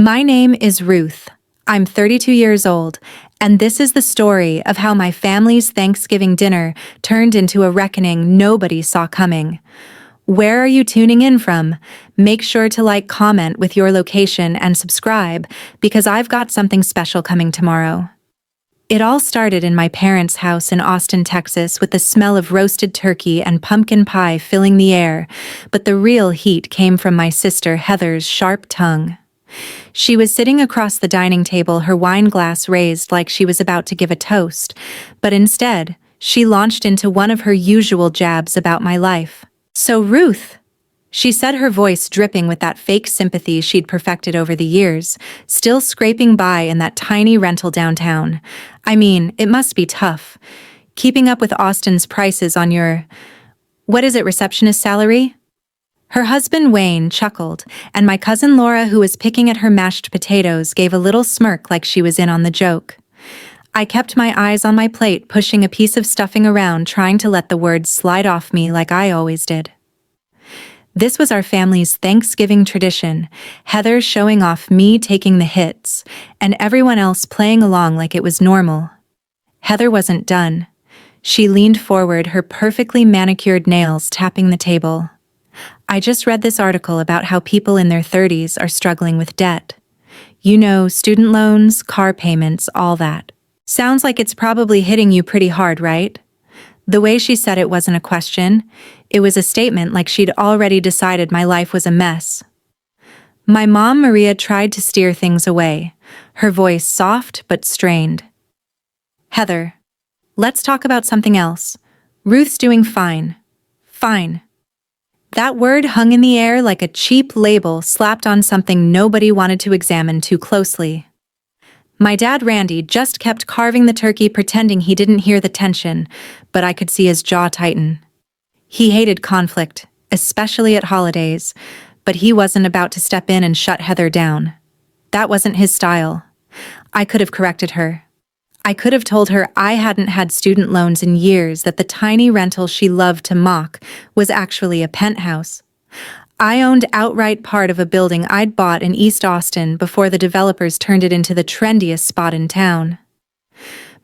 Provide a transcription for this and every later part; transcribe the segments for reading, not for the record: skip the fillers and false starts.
My name is Ruth. I'm 32 years old, and this is the story of how my family's Thanksgiving dinner turned into a reckoning nobody saw coming. Where are you tuning in from? Make sure to like, comment with your location, and subscribe, because I've got something special coming tomorrow. It all started in my parents' house in Austin, Texas, with the smell of roasted turkey and pumpkin pie filling the air, but the real heat came from my sister Heather's sharp tongue. She was sitting across the dining table, her wine glass raised like she was about to give a toast, but instead, she launched into one of her usual jabs about my life. "So, Ruth," she said, her voice dripping with that fake sympathy she'd perfected over the years, still scraping by in that tiny rental downtown. "I mean, it must be tough, keeping up with Austin's prices on your, what is it, receptionist salary?" Her husband Wayne chuckled, and my cousin Laura, who was picking at her mashed potatoes, gave a little smirk like she was in on the joke. I kept my eyes on my plate, pushing a piece of stuffing around, trying to let the words slide off me like I always did. This was our family's Thanksgiving tradition, Heather showing off, me taking the hits, and everyone else playing along like it was normal. Heather wasn't done. She leaned forward, her perfectly manicured nails tapping the table. "I just read this article about how people in their 30s are struggling with debt. You know, student loans, car payments, all that. Sounds like it's probably hitting you pretty hard, right?" The way she said it wasn't a question. It was a statement, like she'd already decided my life was a mess. My mom, Maria, tried to steer things away, her voice soft but strained. "Heather, let's talk about something else. Ruth's doing fine. Fine." That word hung in the air like a cheap label slapped on something nobody wanted to examine too closely. My dad, Randy, just kept carving the turkey, pretending he didn't hear the tension, but I could see his jaw tighten. He hated conflict, especially at holidays, but he wasn't about to step in and shut Heather down. That wasn't his style. I could have corrected her. I could have told her I hadn't had student loans in years, that the tiny rental she loved to mock was actually a penthouse. I owned outright part of a building I'd bought in East Austin before the developers turned it into the trendiest spot in town.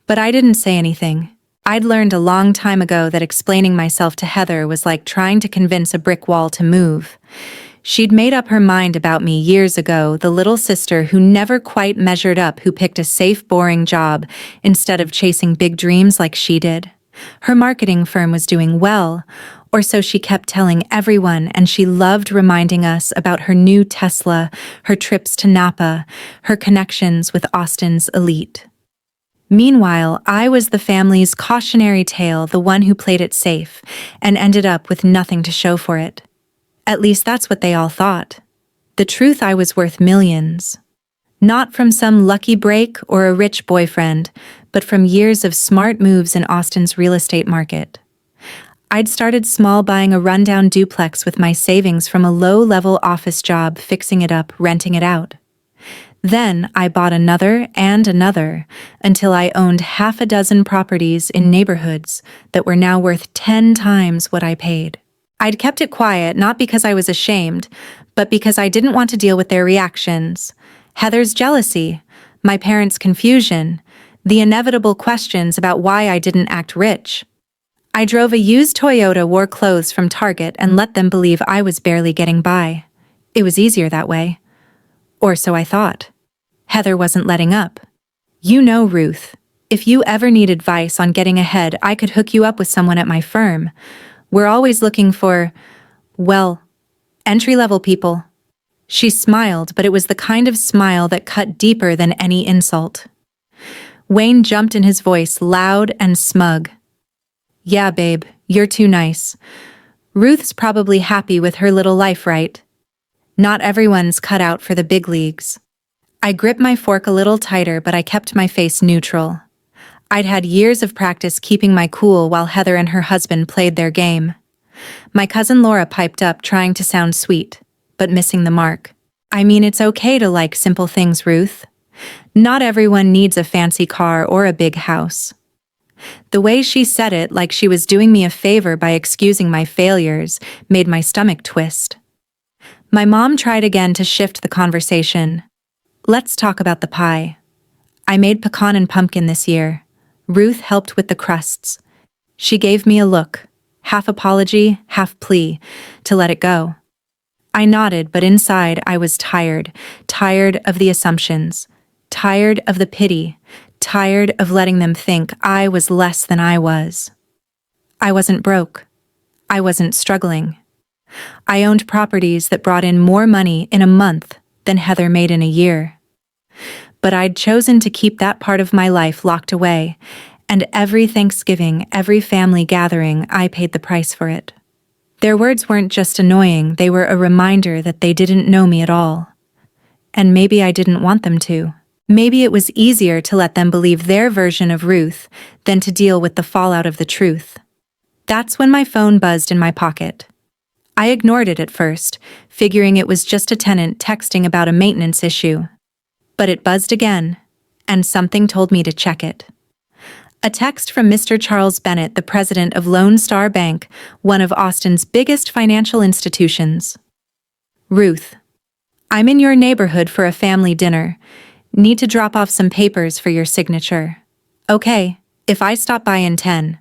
But I didn't say anything. I'd learned a long time ago that explaining myself to Heather was like trying to convince a brick wall to move. She'd made up her mind about me years ago, the little sister who never quite measured up, who picked a safe, boring job instead of chasing big dreams like she did. Her marketing firm was doing well, or so she kept telling everyone, and she loved reminding us about her new Tesla, her trips to Napa, her connections with Austin's elite. Meanwhile, I was the family's cautionary tale, the one who played it safe, and ended up with nothing to show for it. At least that's what they all thought. The truth, I was worth millions. Not from some lucky break or a rich boyfriend, but from years of smart moves in Austin's real estate market. I'd started small, buying a rundown duplex with my savings from a low-level office job, fixing it up, renting it out. Then I bought another and another, until I owned half a dozen properties in neighborhoods that were now worth 10 times what I paid. I'd kept it quiet, not because I was ashamed, but because I didn't want to deal with their reactions. Heather's jealousy, my parents' confusion, the inevitable questions about why I didn't act rich. I drove a used Toyota, wore clothes from Target, and let them believe I was barely getting by. It was easier that way. Or so I thought. Heather wasn't letting up. "You know, Ruth, if you ever need advice on getting ahead, I could hook you up with someone at my firm. We're always looking for, well, entry-level people." She smiled, but it was the kind of smile that cut deeper than any insult. Wayne jumped in, his voice loud and smug. "Yeah, babe, you're too nice. Ruth's probably happy with her little life, right? Not everyone's cut out for the big leagues." I gripped my fork a little tighter, but I kept my face neutral. I'd had years of practice keeping my cool while Heather and her husband played their game. My cousin Laura piped up, trying to sound sweet, but missing the mark. "I mean, it's okay to like simple things, Ruth. Not everyone needs a fancy car or a big house." The way she said it, like she was doing me a favor by excusing my failures, made my stomach twist. My mom tried again to shift the conversation. Let's talk about the pie. I made pecan and pumpkin this year. Ruth helped with the crusts. She gave me a look, half apology, half plea, to let it go. I nodded, but inside I was tired of the assumptions, tired of the pity, tired of letting them think I was less than I was. I wasn't broke. I wasn't struggling. I owned properties that brought in more money in a month than Heather made in a year. But I'd chosen to keep that part of my life locked away, and every Thanksgiving, every family gathering, I paid the price for it. Their words weren't just annoying, they were a reminder that they didn't know me at all. And maybe I didn't want them to. Maybe it was easier to let them believe their version of Ruth than to deal with the fallout of the truth. That's when my phone buzzed in my pocket. I ignored it at first, figuring it was just a tenant texting about a maintenance issue. But it buzzed again, and something told me to check it. A text from Mr. Charles Bennett, the president of Lone Star Bank, one of Austin's biggest financial institutions. Ruth, I'm in your neighborhood for a family dinner. Need to drop off some papers for your signature. Okay, if I stop by in 10.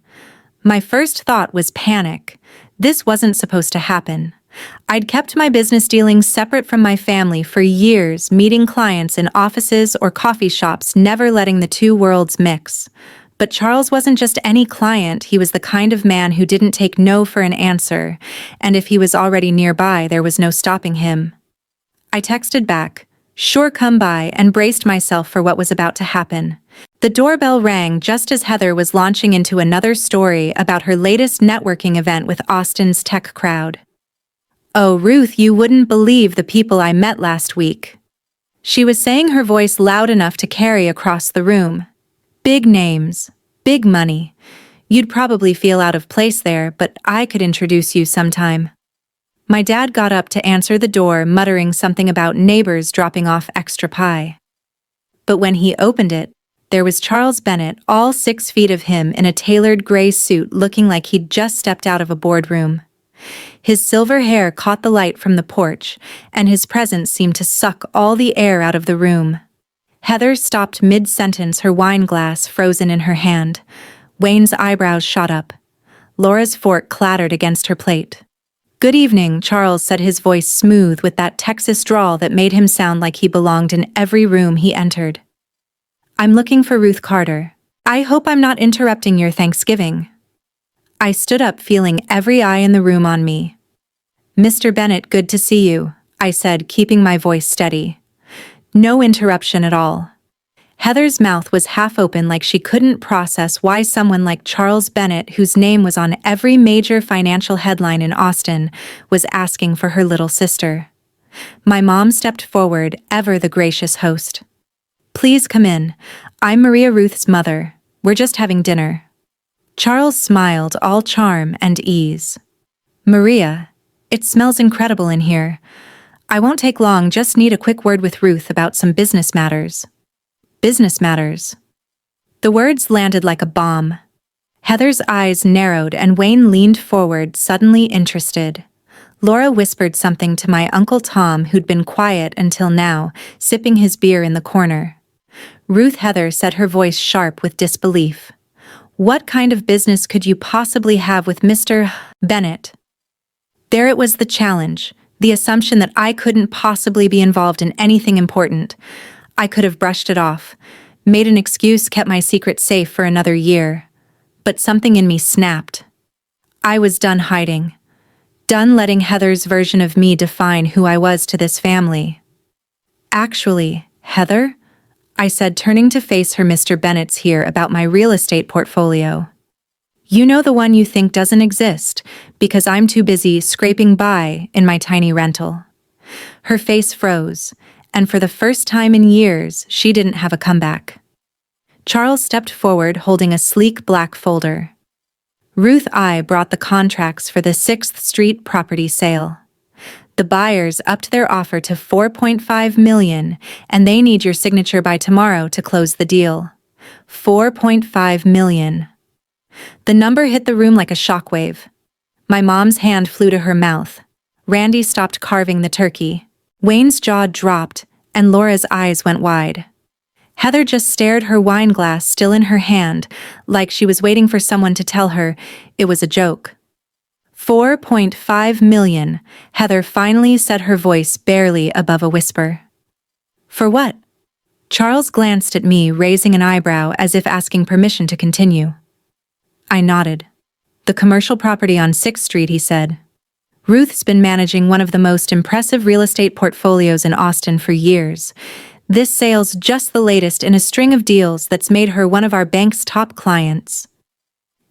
My first thought was panic. This wasn't supposed to happen. I'd kept my business dealings separate from my family for years, meeting clients in offices or coffee shops, never letting the two worlds mix. But Charles wasn't just any client, he was the kind of man who didn't take no for an answer, and if he was already nearby, there was no stopping him. I texted back, "Sure, come by," and braced myself for what was about to happen. The doorbell rang just as Heather was launching into another story about her latest networking event with Austin's tech crowd. "Oh, Ruth, you wouldn't believe the people I met last week." She was saying, her voice loud enough to carry across the room. "Big names, big money. You'd probably feel out of place there, but I could introduce you sometime." My dad got up to answer the door, muttering something about neighbors dropping off extra pie. But when he opened it, there was Charles Bennett, all 6 feet of him in a tailored gray suit, looking like he'd just stepped out of a boardroom. His silver hair caught the light from the porch, and his presence seemed to suck all the air out of the room. Heather stopped mid-sentence, her wine glass frozen in her hand. Wayne's eyebrows shot up. Laura's fork clattered against her plate. "Good evening," Charles said, his voice smooth with that Texas drawl that made him sound like he belonged in every room he entered. "I'm looking for Ruth Carter. I hope I'm not interrupting your Thanksgiving." I stood up, feeling every eye in the room on me. "Mr. Bennett, good to see you," I said, keeping my voice steady. No interruption at all. Heather's mouth was half open, like she couldn't process why someone like Charles Bennett, whose name was on every major financial headline in Austin, was asking for her little sister. My mom stepped forward, ever the gracious host. "Please come in. I'm Maria, Ruth's mother. We're just having dinner." Charles smiled, all charm and ease. "Maria, it smells incredible in here. I won't take long, just need a quick word with Ruth about some business matters." Business matters. The words landed like a bomb. Heather's eyes narrowed and Wayne leaned forward, suddenly interested. Laura whispered something to my Uncle Tom, who'd been quiet until now, sipping his beer in the corner. Ruth, Heather said, her voice sharp with disbelief. "What kind of business could you possibly have with Mr. Bennett?" There it was, the challenge, the assumption that I couldn't possibly be involved in anything important. I could have brushed it off, made an excuse, kept my secret safe for another year. But something in me snapped. I was done hiding. Done letting Heather's version of me define who I was to this family. "Actually, Heather?" I said, turning to face her. "Mr. Bennett's here about my real estate portfolio. You know, the one you think doesn't exist, because I'm too busy scraping by in my tiny rental." Her face froze, and for the first time in years, she didn't have a comeback. Charles stepped forward, holding a sleek black folder. "Ruth, I brought the contracts for the 6th Street property sale. The buyers upped their offer to $4.5 million, and they need your signature by tomorrow to close the deal. $4.5 million. The number hit the room like a shockwave. My mom's hand flew to her mouth. Randy stopped carving the turkey. Wayne's jaw dropped, and Laura's eyes went wide. Heather just stared, her wine glass still in her hand, like she was waiting for someone to tell her it was a joke. 4.5 million, Heather finally said, her voice barely above a whisper. For what? Charles glanced at me, raising an eyebrow as if asking permission to continue. I nodded. The commercial property on 6th Street, he said. Ruth's been managing one of the most impressive real estate portfolios in Austin for years. This sale's just the latest in a string of deals that's made her one of our bank's top clients.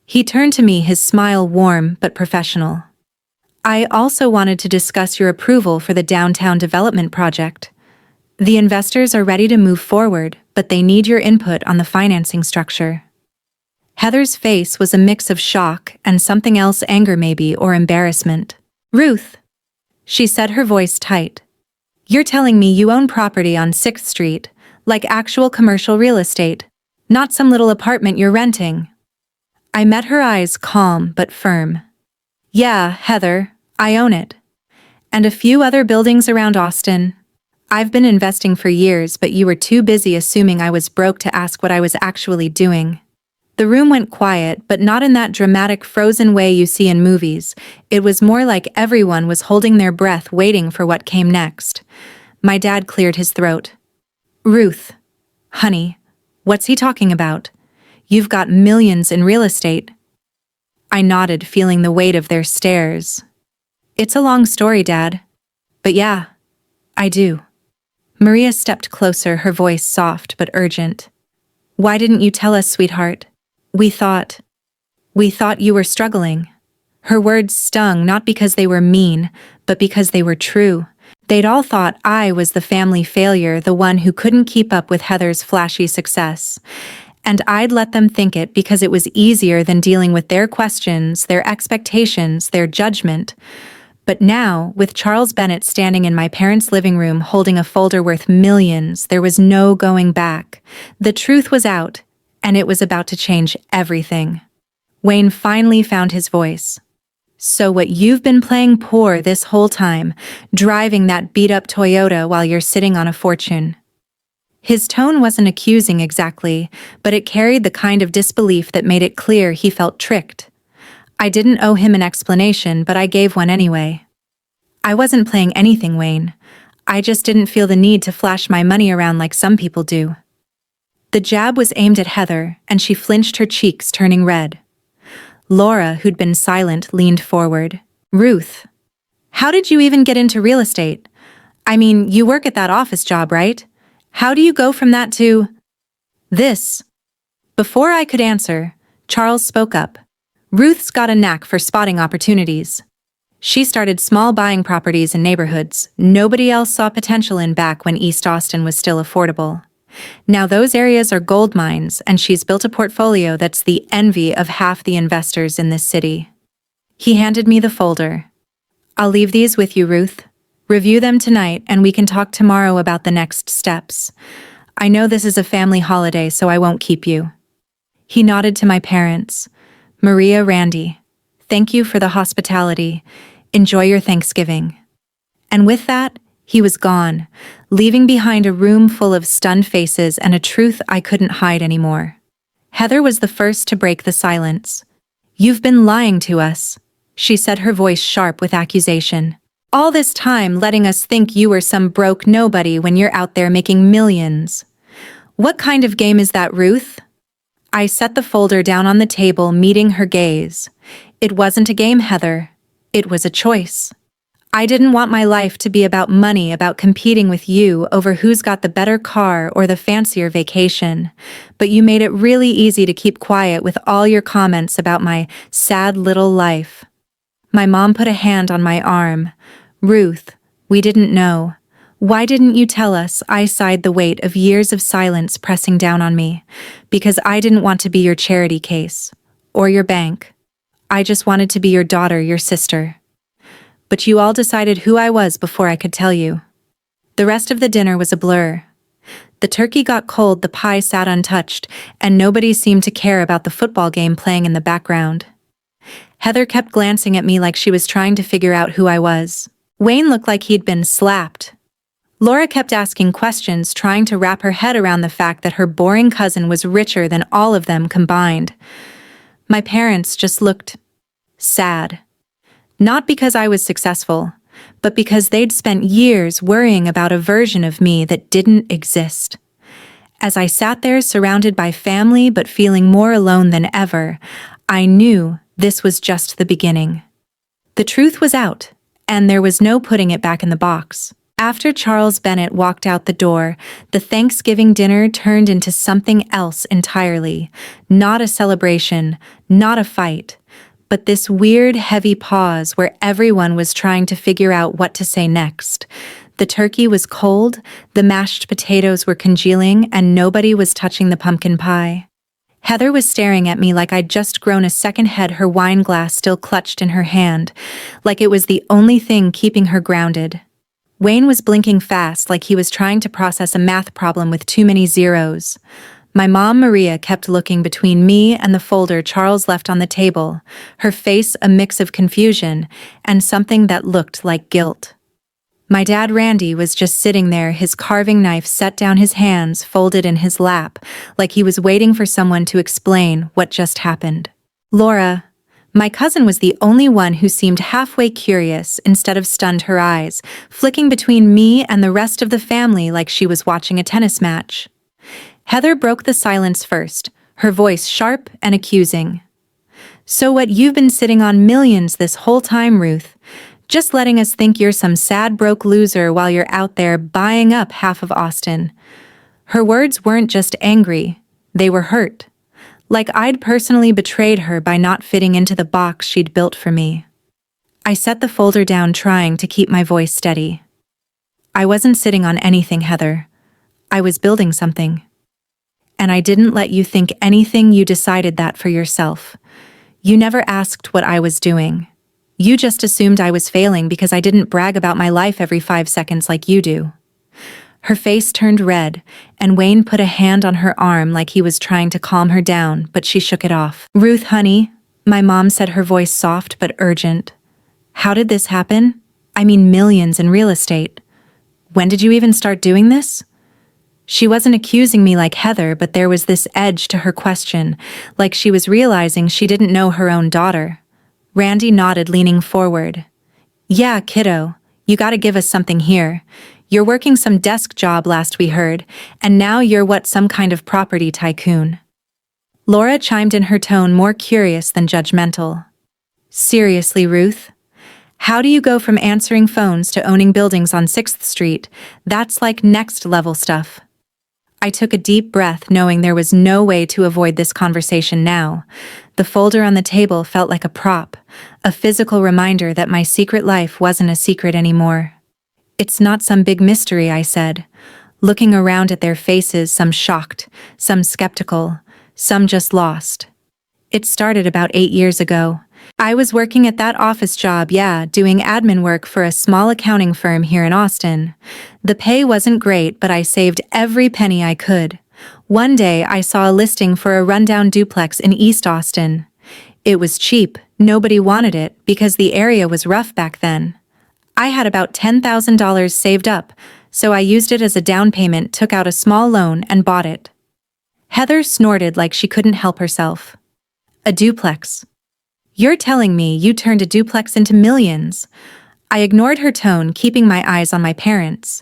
He turned to me, his smile warm but professional. I also wanted to discuss your approval for the downtown development project. The investors are ready to move forward, but they need your input on the financing structure. Heather's face was a mix of shock and something else, anger maybe, or embarrassment. Ruth, she said, her voice tight. You're telling me you own property on 6th Street, like actual commercial real estate, not some little apartment you're renting? I met her eyes, calm but firm. Yeah, Heather, I own it. And a few other buildings around Austin. I've been investing for years, but you were too busy assuming I was broke to ask what I was actually doing. The room went quiet, but not in that dramatic frozen way you see in movies. It was more like everyone was holding their breath, waiting for what came next. My dad cleared his throat. Ruth, honey, what's he talking about? You've got millions in real estate. I nodded, feeling the weight of their stares. It's a long story, Dad. But yeah, I do. Maria stepped closer, her voice soft but urgent. Why didn't you tell us, sweetheart? We thought you were struggling. Her words stung, not because they were mean, but because they were true. They'd all thought I was the family failure, the one who couldn't keep up with Heather's flashy success. And I'd let them think it because it was easier than dealing with their questions, their expectations, their judgment. But now, with Charles Bennett standing in my parents' living room holding a folder worth millions, there was no going back. The truth was out, and it was about to change everything. Wayne finally found his voice. So what, you've been playing poor this whole time, driving that beat-up Toyota while you're sitting on a fortune. His tone wasn't accusing exactly, but it carried the kind of disbelief that made it clear he felt tricked. I didn't owe him an explanation, but I gave one anyway. I wasn't playing anything, Wayne. I just didn't feel the need to flash my money around like some people do. The jab was aimed at Heather, and she flinched, her cheeks turning red. Laura, who'd been silent, leaned forward. Ruth, how did you even get into real estate? I mean, you work at that office job, right? How do you go from that to this? Before I could answer, Charles spoke up. Ruth's got a knack for spotting opportunities. She started small, buying properties in neighborhoods nobody else saw potential in back when East Austin was still affordable. Now those areas are gold mines, and she's built a portfolio that's the envy of half the investors in this city. He handed me the folder. I'll leave these with you, Ruth. Review them tonight, and we can talk tomorrow about the next steps. I know this is a family holiday, so I won't keep you. He nodded to my parents. Maria, Randy, thank you for the hospitality. Enjoy your Thanksgiving. And with that, he was gone, leaving behind a room full of stunned faces and a truth I couldn't hide anymore. Heather was the first to break the silence. You've been lying to us, she said, her voice sharp with accusation. All this time letting us think you were some broke nobody when you're out there making millions. What kind of game is that, Ruth? I set the folder down on the table, meeting her gaze. It wasn't a game, Heather. It was a choice. I didn't want my life to be about money, about competing with you over who's got the better car or the fancier vacation. But you made it really easy to keep quiet with all your comments about my sad little life. My mom put a hand on my arm. Ruth, we didn't know. Why didn't you tell us? I sighed, the weight of years of silence pressing down on me. Because I didn't want to be your charity case. Or your bank. I just wanted to be your daughter, your sister. But you all decided who I was before I could tell you. The rest of the dinner was a blur. The turkey got cold, the pie sat untouched, and nobody seemed to care about the football game playing in the background. Heather kept glancing at me like she was trying to figure out who I was. Wayne looked like he'd been slapped. Laura kept asking questions, trying to wrap her head around the fact that her boring cousin was richer than all of them combined. My parents just looked sad. Not because I was successful, but because they'd spent years worrying about a version of me that didn't exist. As I sat there surrounded by family but feeling more alone than ever, I knew this was just the beginning. The truth was out, and there was no putting it back in the box. After Charles Bennett walked out the door, the Thanksgiving dinner turned into something else entirely. Not a celebration, not a fight, but this weird, heavy pause where everyone was trying to figure out what to say next. The turkey was cold, the mashed potatoes were congealing, and nobody was touching the pumpkin pie. Heather was staring at me like I'd just grown a second head, her wine glass still clutched in her hand, like it was the only thing keeping her grounded. Wayne was blinking fast, like he was trying to process a math problem with too many zeros. My mom, Maria, kept looking between me and the folder Charles left on the table, her face a mix of confusion and something that looked like guilt. My dad, Randy, was just sitting there, his carving knife set down, his hands folded in his lap, like he was waiting for someone to explain what just happened. Laura, my cousin, was the only one who seemed halfway curious instead of stunned, her eyes flicking between me and the rest of the family like she was watching a tennis match. Heather broke the silence first, her voice sharp and accusing. "So what, you've been sitting on millions this whole time, Ruth? Just letting us think you're some sad broke loser while you're out there buying up half of Austin." Her words weren't just angry, they were hurt. Like I'd personally betrayed her by not fitting into the box she'd built for me. I set the folder down, trying to keep my voice steady. "I wasn't sitting on anything, Heather. I was building something. And I didn't let you think anything, you decided that for yourself. You never asked what I was doing. You just assumed I was failing because I didn't brag about my life every 5 seconds like you do." Her face turned red, and Wayne put a hand on her arm like he was trying to calm her down, but she shook it off. "Ruth, honey," my mom said, her voice soft but urgent. "How did this happen? I mean, millions in real estate. When did you even start doing this?" She wasn't accusing me like Heather, but there was this edge to her question, like she was realizing she didn't know her own daughter. Randy nodded, leaning forward. "Yeah, kiddo, you gotta give us something here. You're working some desk job last we heard, and now you're what, some kind of property tycoon?" Laura chimed in, her tone more curious than judgmental. "Seriously, Ruth? How do you go from answering phones to owning buildings on 6th Street? That's like next level stuff." I took a deep breath, knowing there was no way to avoid this conversation now. The folder on the table felt like a prop, a physical reminder that my secret life wasn't a secret anymore. "It's not some big mystery," I said, looking around at their faces, some shocked, some skeptical, some just lost. "It started about 8 years ago. I was working at that office job, doing admin work for a small accounting firm here in Austin. The pay wasn't great, but I saved every penny I could. One day I saw a listing for a rundown duplex in East Austin. It was cheap, nobody wanted it because the area was rough back then. I had about $10,000 saved up, so I used it as a down payment, took out a small loan, and bought it." Heather snorted like she couldn't help herself. "A duplex? You're telling me you turned a duplex into millions?" I ignored her tone, keeping my eyes on my parents.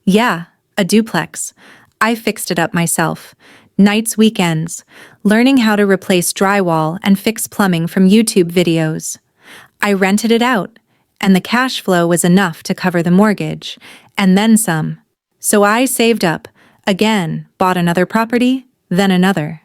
"Yeah, a duplex. I fixed it up myself. Nights, weekends, learning how to replace drywall and fix plumbing from YouTube videos. I rented it out, and the cash flow was enough to cover the mortgage, and then some. So I saved up, again, bought another property, then another."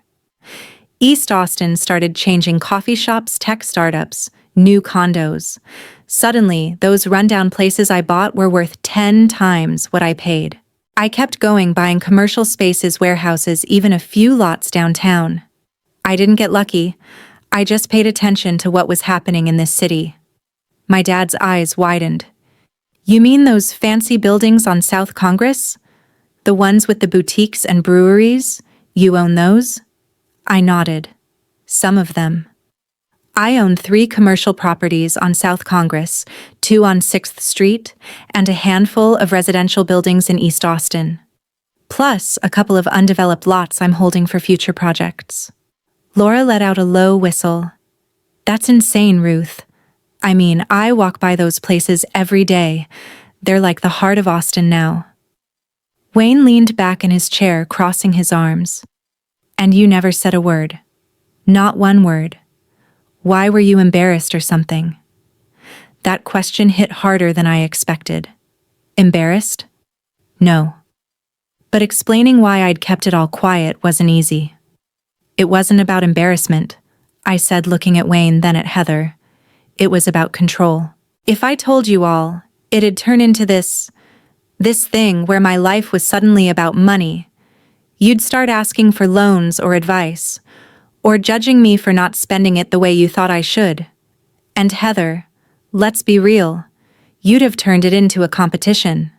East Austin started changing: coffee shops, tech startups, new condos. Suddenly, those rundown places I bought were worth 10 times what I paid. I kept going, buying commercial spaces, warehouses, even a few lots downtown. I didn't get lucky. I just paid attention to what was happening in this city. My dad's eyes widened. "You mean those fancy buildings on South Congress? The ones with the boutiques and breweries? You own those?" I nodded. "Some of them." I own 3 commercial properties on South Congress, 2 on 6th Street, and a handful of residential buildings in East Austin. Plus, a couple of undeveloped lots I'm holding for future projects. Laura let out a low whistle. That's insane, Ruth. I mean, I walk by those places every day. They're like the heart of Austin now. Wayne leaned back in his chair, crossing his arms. And you never said a word. Not one word. Why were you embarrassed or something? That question hit harder than I expected. Embarrassed? No. But explaining why I'd kept it all quiet wasn't easy. It wasn't about embarrassment, I said, looking at Wayne, then at Heather. It was about control. If I told you all, it'd turn into this thing where my life was suddenly about money. You'd start asking for loans or advice, or judging me for not spending it the way you thought I should. And Heather, let's be real, you'd have turned it into a competition.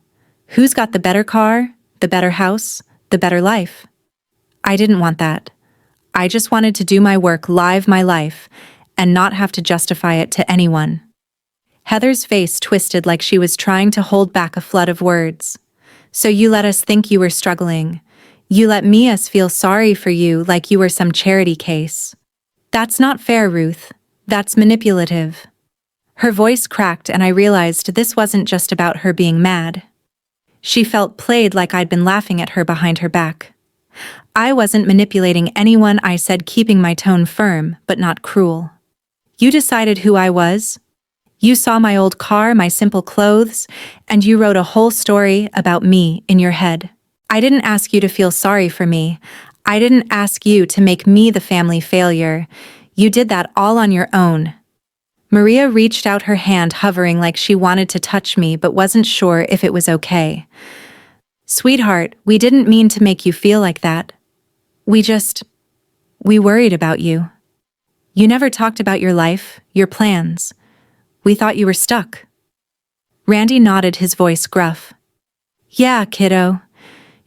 Who's got the better car, the better house, the better life? I didn't want that. I just wanted to do my work, live my life, and not have to justify it to anyone. Heather's face twisted like she was trying to hold back a flood of words. So you let us think you were struggling. You let us feel sorry for you like you were some charity case. That's not fair, Ruth. That's manipulative. Her voice cracked and I realized this wasn't just about her being mad. She felt played, like I'd been laughing at her behind her back. I wasn't manipulating anyone, I said, keeping my tone firm but not cruel. You decided who I was. You saw my old car, my simple clothes, and you wrote a whole story about me in your head. I didn't ask you to feel sorry for me. I didn't ask you to make me the family failure. You did that all on your own. Maria reached out her hand, hovering like she wanted to touch me but wasn't sure if it was okay. Sweetheart, we didn't mean to make you feel like that. We worried about you. You never talked about your life, your plans. We thought you were stuck. Randy nodded, his voice gruff. Yeah, kiddo.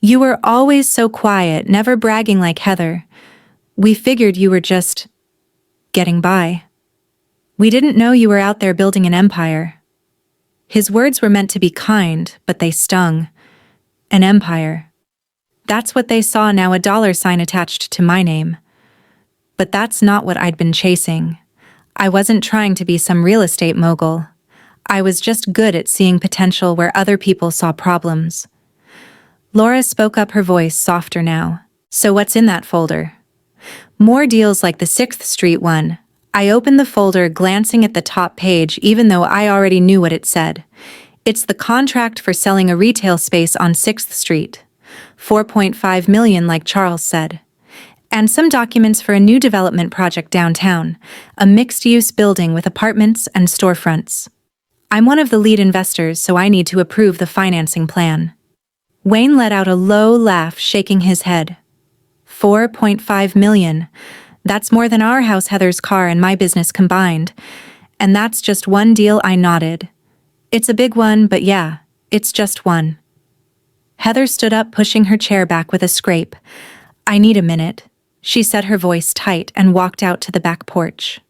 You were always so quiet, never bragging like Heather. We figured you were just getting by. We didn't know you were out there building an empire. His words were meant to be kind, but they stung. An empire. That's what they saw now, a $sign attached to my name. But that's not what I'd been chasing. I wasn't trying to be some real estate mogul. I was just good at seeing potential where other people saw problems. Laura spoke up, her voice softer now. So what's in that folder? More deals like the 6th Street one. I opened the folder, glancing at the top page even though I already knew what it said. It's the contract for selling a retail space on 6th Street. $4.5 million, like Charles said. And some documents for a new development project downtown, a mixed-use building with apartments and storefronts. I'm one of the lead investors, so I need to approve the financing plan. Wayne let out a low laugh, shaking his head. $4.5 million. That's more than our house, Heather's car, and my business combined. And that's just one deal, I nodded. It's a big one, but yeah, it's just one. Heather stood up, pushing her chair back with a scrape. I need a minute. She said, her voice tight, and walked out to the back porch.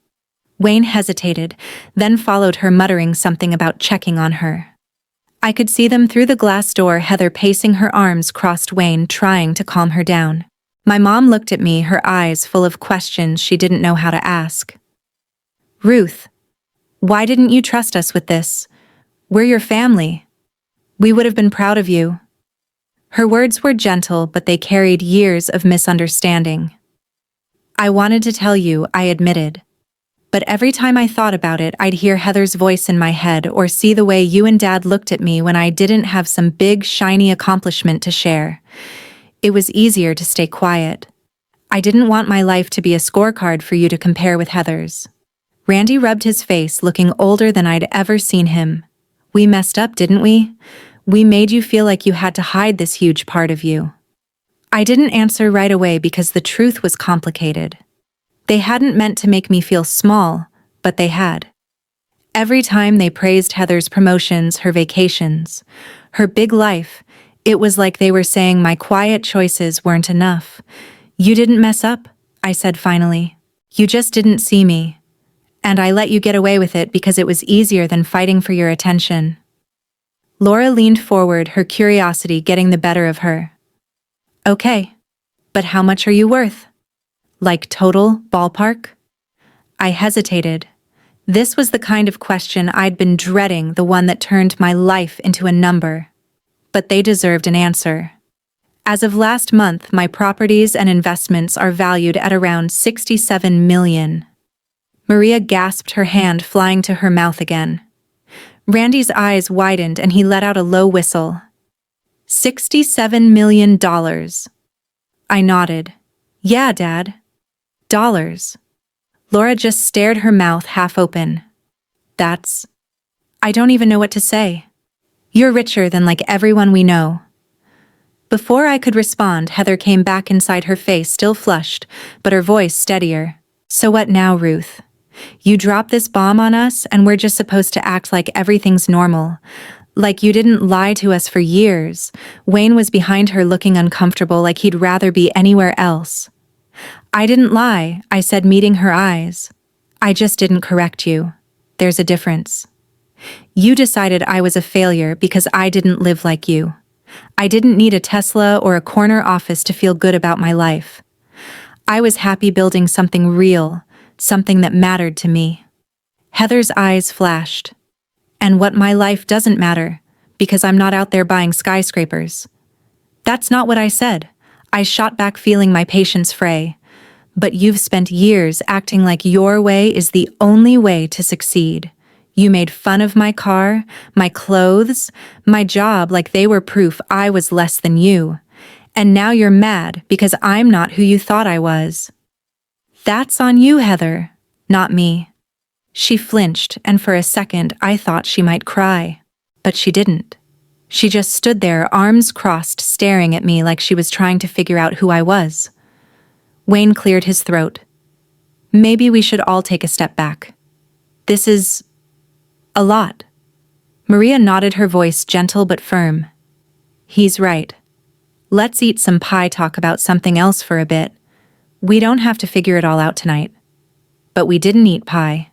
Wayne hesitated, then followed her, muttering something about checking on her. I could see them through the glass door, Heather pacing, her arms crossed, Wayne trying to calm her down. My mom looked at me, her eyes full of questions she didn't know how to ask. Ruth, why didn't you trust us with this? We're your family. We would have been proud of you. Her words were gentle, but they carried years of misunderstanding. I wanted to tell you, I admitted. But every time I thought about it, I'd hear Heather's voice in my head or see the way you and Dad looked at me when I didn't have some big, shiny accomplishment to share. It was easier to stay quiet. I didn't want my life to be a scorecard for you to compare with Heather's. Randy rubbed his face, looking older than I'd ever seen him. We messed up, didn't we? We made you feel like you had to hide this huge part of you. I didn't answer right away because the truth was complicated. They hadn't meant to make me feel small, but they had. Every time they praised Heather's promotions, her vacations, her big life, it was like they were saying my quiet choices weren't enough. You didn't mess up, I said finally. You just didn't see me. And I let you get away with it because it was easier than fighting for your attention. Laura leaned forward, her curiosity getting the better of her. Okay, but how much are you worth? Like total ballpark? I hesitated. This was the kind of question I'd been dreading, the one that turned my life into a number. But they deserved an answer. As of last month, my properties and investments are valued at around $67 million. Maria gasped, her hand flying to her mouth again. Randy's eyes widened and he let out a low whistle. $67 million. I nodded. Yeah, Dad. Dollars. Laura just stared, her mouth half open. I don't even know what to say. You're richer than like everyone we know. Before I could respond, Heather came back inside, her face still flushed, but her voice steadier. So what now, Ruth? You drop this bomb on us and we're just supposed to act like everything's normal. Like you didn't lie to us for years. Wayne was behind her, looking uncomfortable, like he'd rather be anywhere else. I didn't lie, I said, meeting her eyes. I just didn't correct you. There's a difference. You decided I was a failure because I didn't live like you. I didn't need a Tesla or a corner office to feel good about my life. I was happy building something real, something that mattered to me. Heather's eyes flashed. And what my life doesn't matter, because I'm not out there buying skyscrapers. That's not what I said. I shot back, feeling my patience fray. But you've spent years acting like your way is the only way to succeed. You made fun of my car, my clothes, my job like they were proof I was less than you. And now you're mad because I'm not who you thought I was. That's on you, Heather, not me. She flinched, and for a second I thought she might cry. But she didn't. She just stood there, arms crossed, staring at me like she was trying to figure out who I was. Wayne cleared his throat. Maybe we should all take a step back. This is a lot. Maria nodded, her voice gentle but firm. He's right. Let's eat some pie, talk about something else for a bit. We don't have to figure it all out tonight. But we didn't eat pie.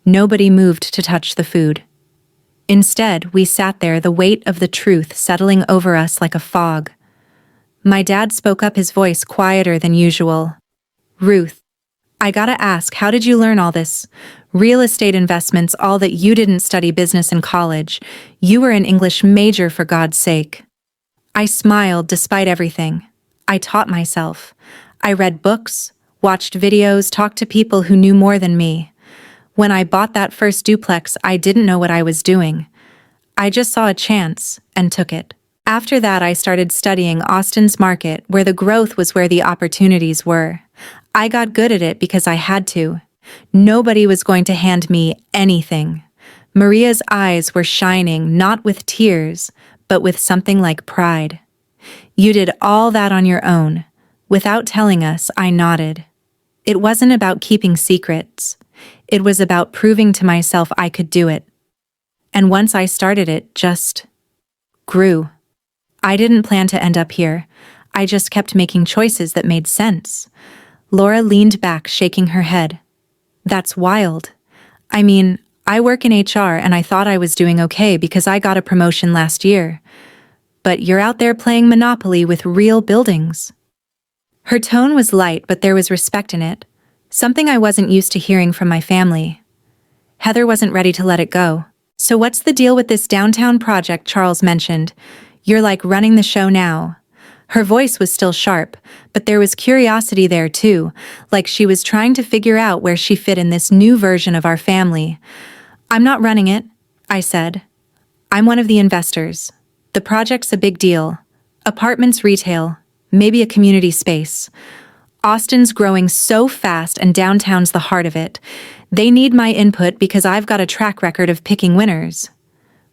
Nobody moved to touch the food. Instead, we sat there, the weight of the truth settling over us like a fog. My dad spoke up, his voice quieter than usual. Ruth, I gotta ask, how did you learn all this? Real estate investments, all that. You didn't study business in college. You were an English major, for God's sake. I smiled despite everything. I taught myself. I read books, watched videos, talked to people who knew more than me. When I bought that first duplex, I didn't know what I was doing. I just saw a chance and took it. After that, I started studying Austin's market, where the growth was, where the opportunities were. I got good at it because I had to. Nobody was going to hand me anything. Maria's eyes were shining, not with tears, but with something like pride. You did all that on your own. Without telling us, I nodded. It wasn't about keeping secrets. It was about proving to myself I could do it. And once I started, it just grew. I didn't plan to end up here. I just kept making choices that made sense. Laura leaned back, shaking her head. That's wild. I mean, I work in HR and I thought I was doing okay because I got a promotion last year. But you're out there playing Monopoly with real buildings. Her tone was light, but there was respect in it. Something I wasn't used to hearing from my family. Heather wasn't ready to let it go. So what's the deal with this downtown project Charles mentioned? You're like running the show now. Her voice was still sharp, but there was curiosity there too, like she was trying to figure out where she fit in this new version of our family. I'm not running it, I said. I'm one of the investors. The project's a big deal. Apartments, retail, maybe a community space. Austin's growing so fast and downtown's the heart of it. They need my input because I've got a track record of picking winners.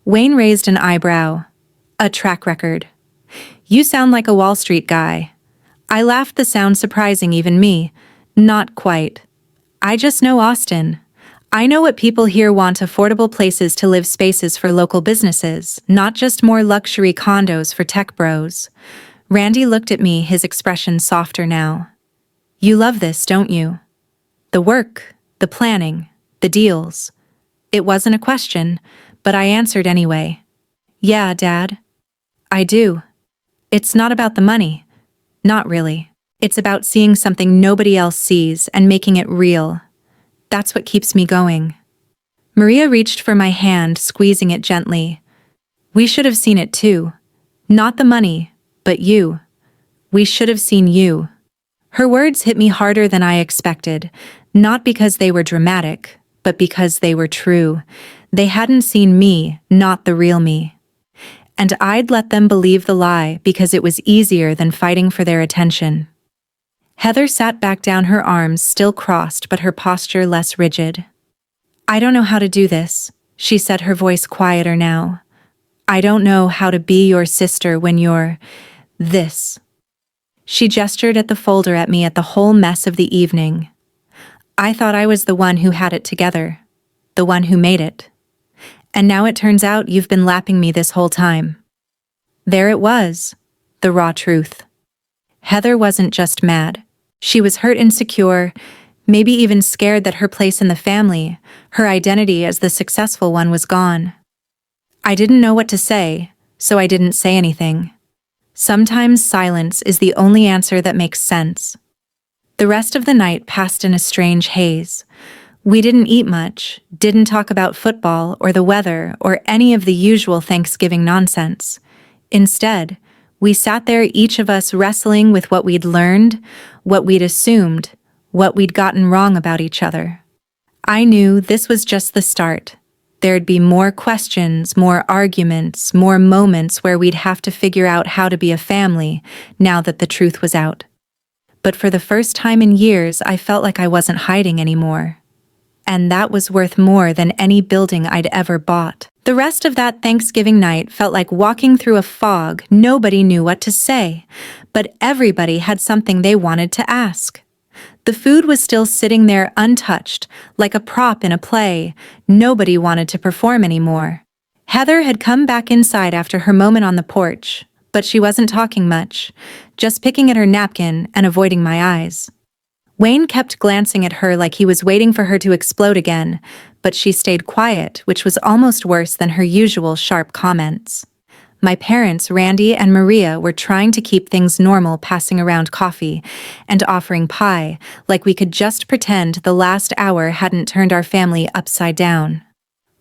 Wayne raised an eyebrow. A track record. You sound like a Wall Street guy. I laughed, the sound surprising even me. Not quite. I just know Austin. I know what people here want: affordable places to live, spaces for local businesses, not just more luxury condos for tech bros. Randy looked at me, his expression softer now. You love this, don't you? The work, the planning, The deals. It wasn't a question, but I answered anyway. Yeah, Dad. I do. It's not about the money. Not really. It's about seeing something nobody else sees and making it real. That's what keeps me going. Maria reached for my hand, squeezing it gently. We should have seen it too. Not the money, but you. We should have seen you. Her words hit me harder than I expected, not because they were dramatic, but because they were true. They hadn't seen me, not the real me. And I'd let them believe the lie because it was easier than fighting for their attention. Heather sat back down, her arms still crossed but her posture less rigid. I don't know how to do this, she said, her voice quieter now. I don't know how to be your sister when you're this. She gestured at the folder at me, at the whole mess of the evening. I thought I was the one who had it together, the one who made it. And now it turns out you've been lapping me this whole time. There it was, the raw truth. Heather wasn't just mad. She was hurt, insecure, maybe even scared that her place in the family, her identity as the successful one, was gone. I didn't know what to say, so I didn't say anything. Sometimes silence is the only answer that makes sense. The rest of the night passed in a strange haze. We didn't eat much, didn't talk about football or the weather or any of the usual Thanksgiving nonsense. Instead, we sat there, each of us wrestling with what we'd learned, what we'd assumed, what we'd gotten wrong about each other. I knew this was just the start. There'd be more questions, more arguments, more moments where we'd have to figure out how to be a family now that the truth was out. But for the first time in years, I felt like I wasn't hiding anymore. And that was worth more than any building I'd ever bought. The rest of that Thanksgiving night felt like walking through a fog. Nobody knew what to say, but everybody had something they wanted to ask. The food was still sitting there untouched, like a prop in a play. Nobody wanted to perform anymore. Heather had come back inside after her moment on the porch, but she wasn't talking much, just picking at her napkin and avoiding my eyes. Wayne kept glancing at her like he was waiting for her to explode again, but she stayed quiet, which was almost worse than her usual sharp comments. My parents, Randy and Maria, were trying to keep things normal, passing around coffee and offering pie, like we could just pretend the last hour hadn't turned our family upside down.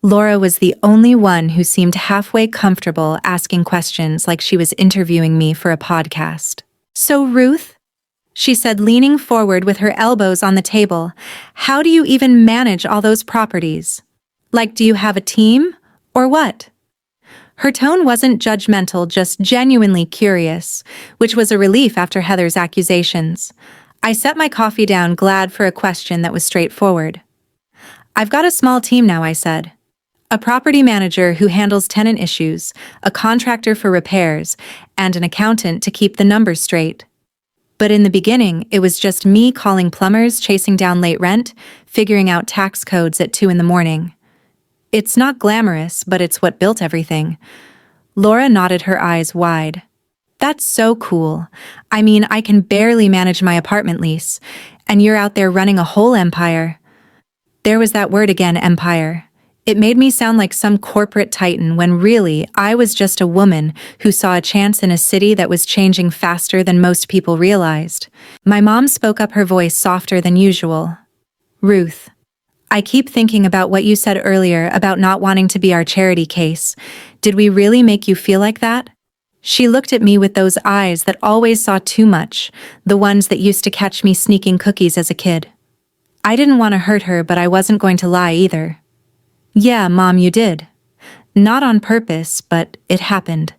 Laura was the only one who seemed halfway comfortable asking questions like she was interviewing me for a podcast. So, Ruth, she said, leaning forward with her elbows on the table, how do you even manage all those properties? Like, do you have a team, or what? Her tone wasn't judgmental, just genuinely curious, which was a relief after Heather's accusations. I set my coffee down, glad for a question that was straightforward. I've got a small team now, I said. A property manager who handles tenant issues, a contractor for repairs, and an accountant to keep the numbers straight. But in the beginning, it was just me calling plumbers, chasing down late rent, figuring out tax codes at 2 a.m. It's not glamorous, but it's what built everything. Laura nodded, her eyes wide. That's so cool. I mean, I can barely manage my apartment lease, and you're out there running a whole empire. There was that word again, empire. It made me sound like some corporate titan when really I was just a woman who saw a chance in a city that was changing faster than most people realized. My mom spoke up, her voice softer than usual. Ruth, I keep thinking about what you said earlier about not wanting to be our charity case. Did we really make you feel like that? She looked at me with those eyes that always saw too much, the ones that used to catch me sneaking cookies as a kid. I didn't want to hurt her, but I wasn't going to lie either. Yeah, Mom, you did. Not on purpose, but it happened.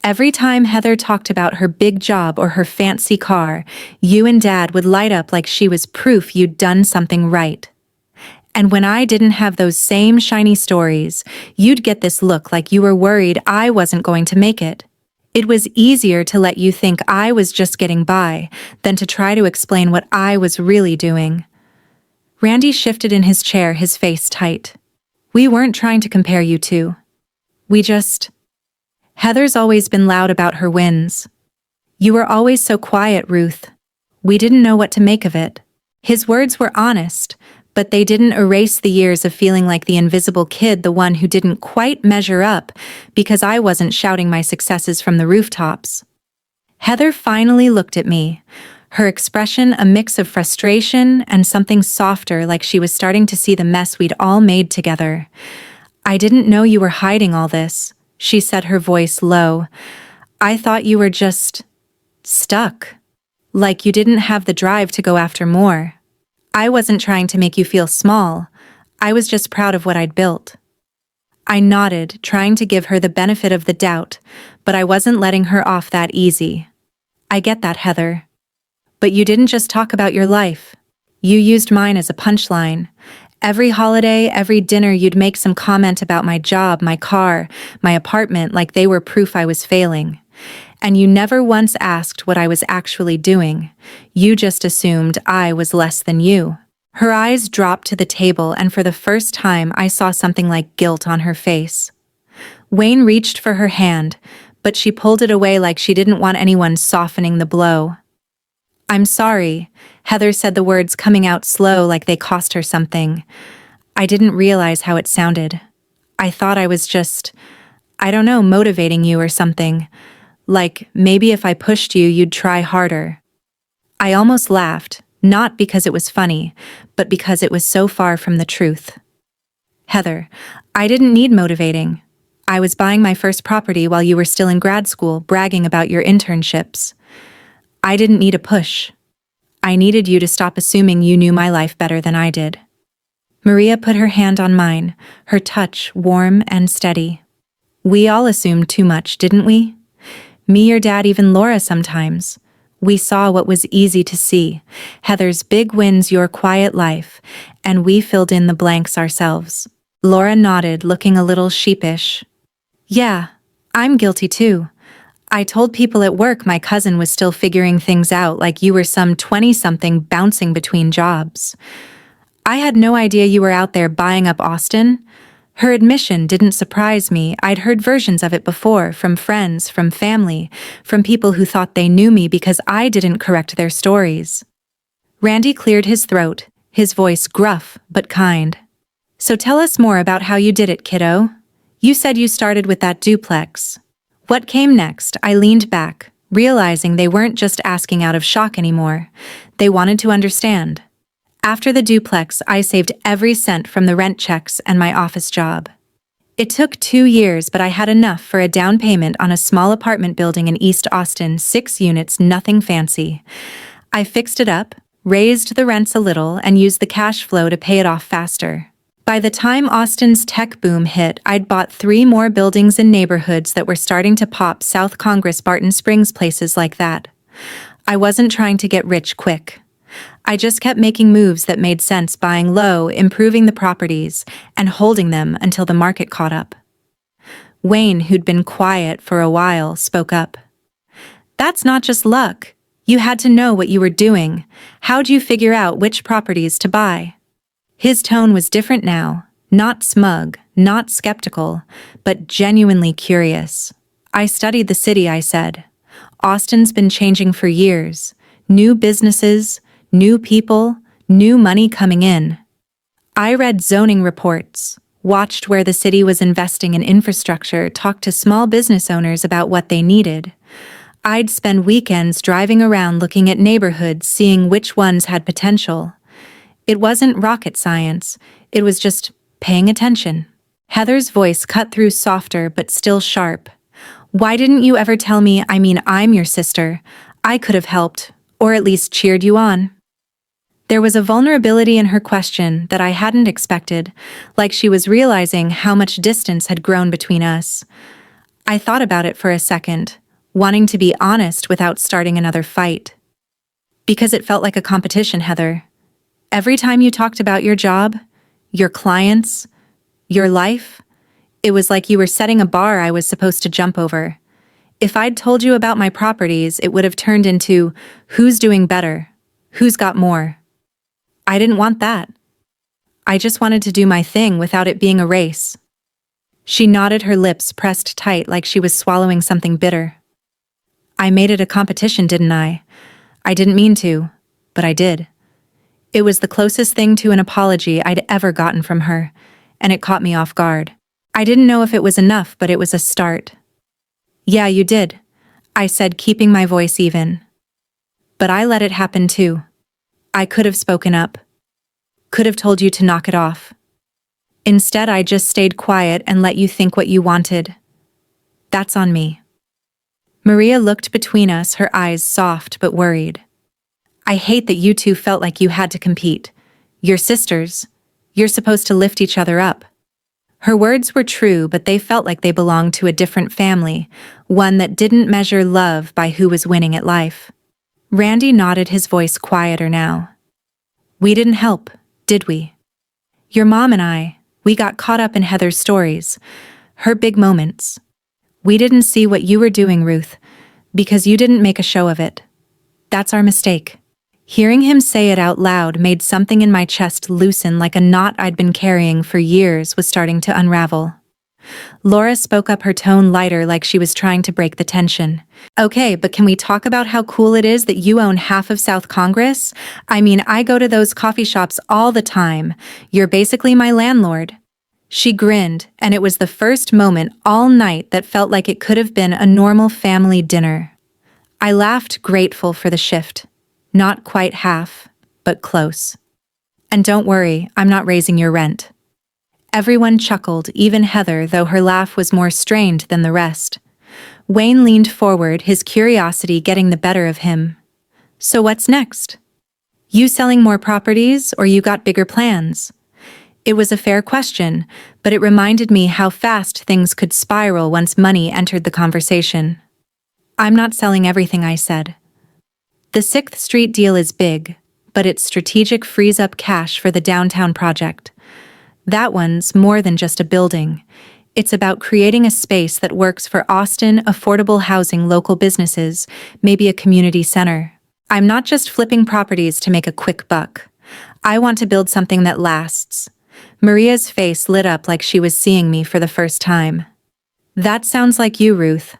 Every time Heather talked about her big job or her fancy car, you and Dad would light up like she was proof you'd done something right. And when I didn't have those same shiny stories, you'd get this look like you were worried I wasn't going to make it. It was easier to let you think I was just getting by than to try to explain what I was really doing. Randy shifted in his chair, his face tight. We weren't trying to compare you two. Heather's always been loud about her wins. You were always so quiet, Ruth. We didn't know what to make of it. His words were honest, But they didn't erase the years of feeling like the invisible kid, the one who didn't quite measure up because I wasn't shouting my successes from the rooftops. Heather finally looked at me, her expression a mix of frustration and something softer, like she was starting to see the mess we'd all made together. "I didn't know you were hiding all this," she said, her voice low. "I thought you were just stuck. Like you didn't have the drive to go after more. I wasn't trying to make you feel small. I was just proud of what I'd built." I nodded, trying to give her the benefit of the doubt, but I wasn't letting her off that easy. "I get that, Heather. But you didn't just talk about your life. You used mine as a punchline. Every holiday, every dinner, you'd make some comment about my job, my car, my apartment, like they were proof I was failing. And you never once asked what I was actually doing. You just assumed I was less than you." Her eyes dropped to the table, and for the first time I saw something like guilt on her face. Wayne reached for her hand, but she pulled it away like she didn't want anyone softening the blow. "I'm sorry," Heather said, the words coming out slow like they cost her something. "I didn't realize how it sounded. I thought I was just, I don't know, motivating you or something. Like, maybe if I pushed you, you'd try harder." I almost laughed, not because it was funny, but because it was so far from the truth. "Heather, I didn't need motivating. I was buying my first property while you were still in grad school, bragging about your internships. I didn't need a push. I needed you to stop assuming you knew my life better than I did." Maria put her hand on mine, her touch warm and steady. "We all assumed too much, didn't we? Me, your dad, even Laura sometimes. We saw what was easy to see, Heather's big wins, your quiet life, and we filled in the blanks ourselves." Laura nodded, looking a little sheepish. "Yeah, I'm guilty too. I told people at work my cousin was still figuring things out, like you were some 20-something bouncing between jobs. I had no idea you were out there buying up Austin." Her admission didn't surprise me. I'd heard versions of it before, from friends, from family, from people who thought they knew me because I didn't correct their stories. Randy cleared his throat, his voice gruff but kind. "So tell us more about how you did it, kiddo. You said you started with that duplex. What came next?" I leaned back, realizing they weren't just asking out of shock anymore. They wanted to understand. "After the duplex, I saved every cent from the rent checks and my office job. It took 2 years, but I had enough for a down payment on a small apartment building in East Austin, 6 units, nothing fancy. I fixed it up, raised the rents a little, and used the cash flow to pay it off faster. By the time Austin's tech boom hit, I'd bought 3 more buildings in neighborhoods that were starting to pop: South Congress, Barton Springs, places like that. I wasn't trying to get rich quick. I just kept making moves that made sense, buying low, improving the properties, and holding them until the market caught up." Wayne, who'd been quiet for a while, spoke up. "That's not just luck. You had to know what you were doing. How'd you figure out which properties to buy?" His tone was different now, not smug, not skeptical, but genuinely curious. "I studied the city," I said. "Austin's been changing for years. New businesses, new people, new money coming in. I read zoning reports, watched where the city was investing in infrastructure, talked to small business owners about what they needed. I'd spend weekends driving around looking at neighborhoods, seeing which ones had potential. It wasn't rocket science, it was just paying attention." Heather's voice cut through, softer but still sharp. "Why didn't you ever tell me? I mean, I'm your sister. I could have helped, or at least cheered you on." There was a vulnerability in her question that I hadn't expected, like she was realizing how much distance had grown between us. I thought about it for a second, wanting to be honest without starting another fight. "Because it felt like a competition, Heather. Every time you talked about your job, your clients, your life, it was like you were setting a bar I was supposed to jump over. If I'd told you about my properties, it would have turned into who's doing better, who's got more. I didn't want that. I just wanted to do my thing without it being a race." She nodded, her lips pressed tight like she was swallowing something bitter. "I made it a competition, didn't I? I didn't mean to, but I did. It was the closest thing to an apology I'd ever gotten from her, and it caught me off guard. I didn't know if it was enough, but it was a start. "Yeah, you did," I said, keeping my voice even. "But I let it happen too. I could have spoken up. Could have told you to knock it off. Instead, I just stayed quiet and let you think what you wanted. That's on me." Maria looked between us, her eyes soft but worried. "I hate that you two felt like you had to compete. You're sisters. You're supposed to lift each other up." Her words were true, but they felt like they belonged to a different family, one that didn't measure love by who was winning at life. Randy nodded, his voice quieter now. "We didn't help, did we? Your mom and I, we got caught up in Heather's stories, her big moments. We didn't see what you were doing, Ruth, because you didn't make a show of it. That's our mistake." Hearing him say it out loud made something in my chest loosen, like a knot I'd been carrying for years was starting to unravel. Laura spoke up, her tone lighter, like she was trying to break the tension. "Okay, but can we talk about how cool it is that you own half of South Congress? I mean, I go to those coffee shops all the time. You're basically my landlord." She grinned, and it was the first moment all night that felt like it could have been a normal family dinner. I laughed, grateful for the shift. Not quite half, but close. "And don't worry, I'm not raising your rent." Everyone chuckled, even Heather, though her laugh was more strained than the rest. Wayne leaned forward, his curiosity getting the better of him. "So what's next? You selling more properties, or you got bigger plans?" It was a fair question, but it reminded me how fast things could spiral once money entered the conversation. "I'm not selling everything," I said. "The 6th Street deal is big, but its strategic frees up cash for the downtown project. That one's more than just a building. It's about creating a space that works for Austin, affordable housing, local businesses, maybe a community center. I'm not just flipping properties to make a quick buck. I want to build something that lasts." Maria's face lit up like she was seeing me for the first time. "That sounds like you, Ruth.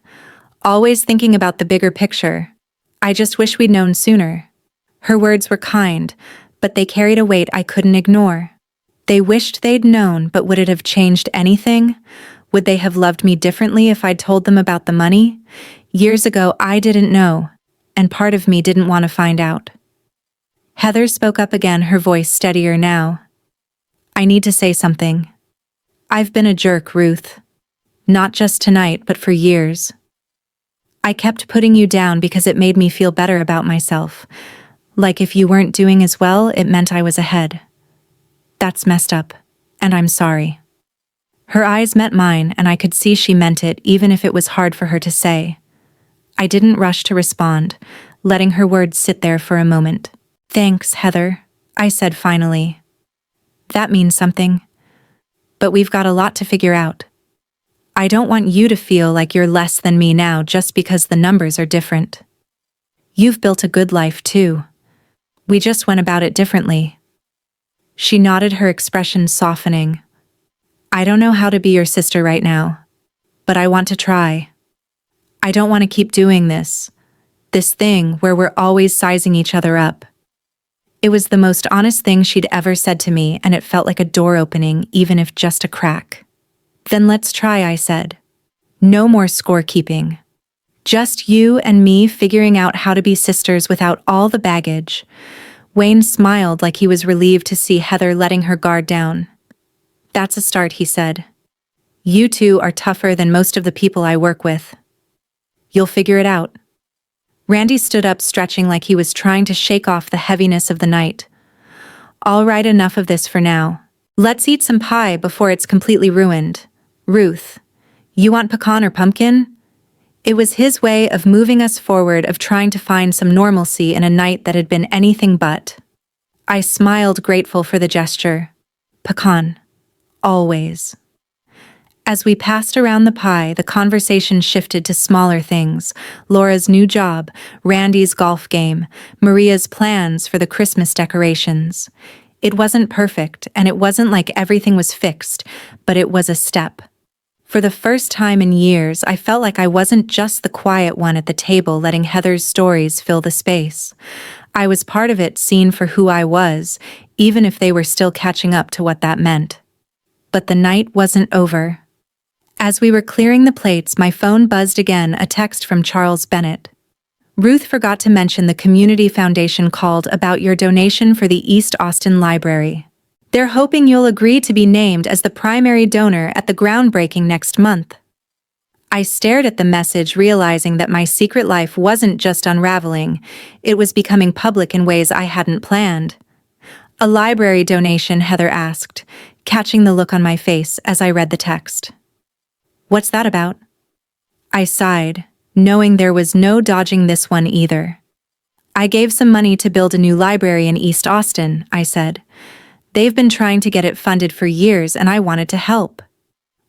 Always thinking about the bigger picture. I just wish we'd known sooner." Her words were kind, but they carried a weight I couldn't ignore. They wished they'd known, but would it have changed anything? Would they have loved me differently if I'd told them about the money? Years ago, I didn't know, and part of me didn't want to find out. Heather spoke up again, her voice steadier now. "I need to say something. I've been a jerk, Ruth. Not just tonight, but for years. I kept putting you down because it made me feel better about myself. Like if you weren't doing as well, it meant I was ahead. That's messed up, and I'm sorry." Her eyes met mine, and I could see she meant it, even if it was hard for her to say. I didn't rush to respond, letting her words sit there for a moment. "Thanks, Heather," I said finally. "That means something. But we've got a lot to figure out. I don't want you to feel like you're less than me now just because the numbers are different. You've built a good life too. We just went about it differently." She nodded, her expression softening. "I don't know how to be your sister right now, but I want to try. I don't want to keep doing this thing where we're always sizing each other up." It was the most honest thing she'd ever said to me, and it felt like a door opening, even if just a crack. "Then let's try," I said. "No more scorekeeping. Just you and me figuring out how to be sisters without all the baggage." Wayne smiled like he was relieved to see Heather letting her guard down. "That's a start," he said. "You two are tougher than most of the people I work with. You'll figure it out." Randy stood up, stretching like he was trying to shake off the heaviness of the night. "All right, enough of this for now. Let's eat some pie before it's completely ruined. Ruth, you want pecan or pumpkin?" It was his way of moving us forward, of trying to find some normalcy in a night that had been anything but. I smiled, grateful for the gesture. Pecan. Always. As we passed around the pie, the conversation shifted to smaller things: Laura's new job, Randy's golf game, Maria's plans for the Christmas decorations. It wasn't perfect, and it wasn't like everything was fixed, but it was a step. For the first time in years, I felt like I wasn't just the quiet one at the table letting Heather's stories fill the space. I was part of it, seen for who I was, even if they were still catching up to what that meant. But the night wasn't over. As we were clearing the plates, my phone buzzed again, a text from Charles Bennett. Ruth forgot to mention the Community Foundation called about your donation for the East Austin Library. They're hoping you'll agree to be named as the primary donor at the groundbreaking next month. I stared at the message, realizing that my secret life wasn't just unraveling, it was becoming public in ways I hadn't planned. A library donation, Heather asked, catching the look on my face as I read the text. What's that about? I sighed, knowing there was no dodging this one either. I gave some money to build a new library in East Austin, I said. They've been trying to get it funded for years and I wanted to help.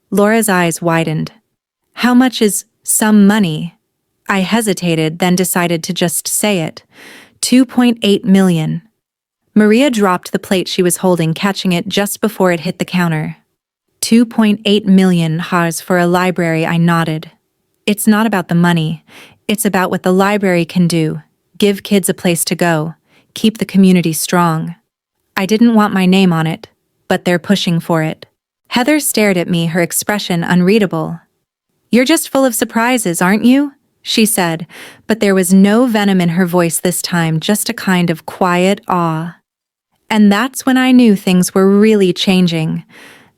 Laura's eyes widened. How much is some money? I hesitated, then decided to just say it. 2.8 million. Maria dropped the plate she was holding, catching it just before it hit the counter. 2.8 million Ha's for a library, I nodded. It's not about the money. It's about what the library can do. Give kids a place to go. Keep the community strong. I didn't want my name on it, but they're pushing for it. Heather stared at me, her expression unreadable. You're just full of surprises, aren't you? She said, but there was no venom in her voice this time, just a kind of quiet awe. And that's when I knew things were really changing.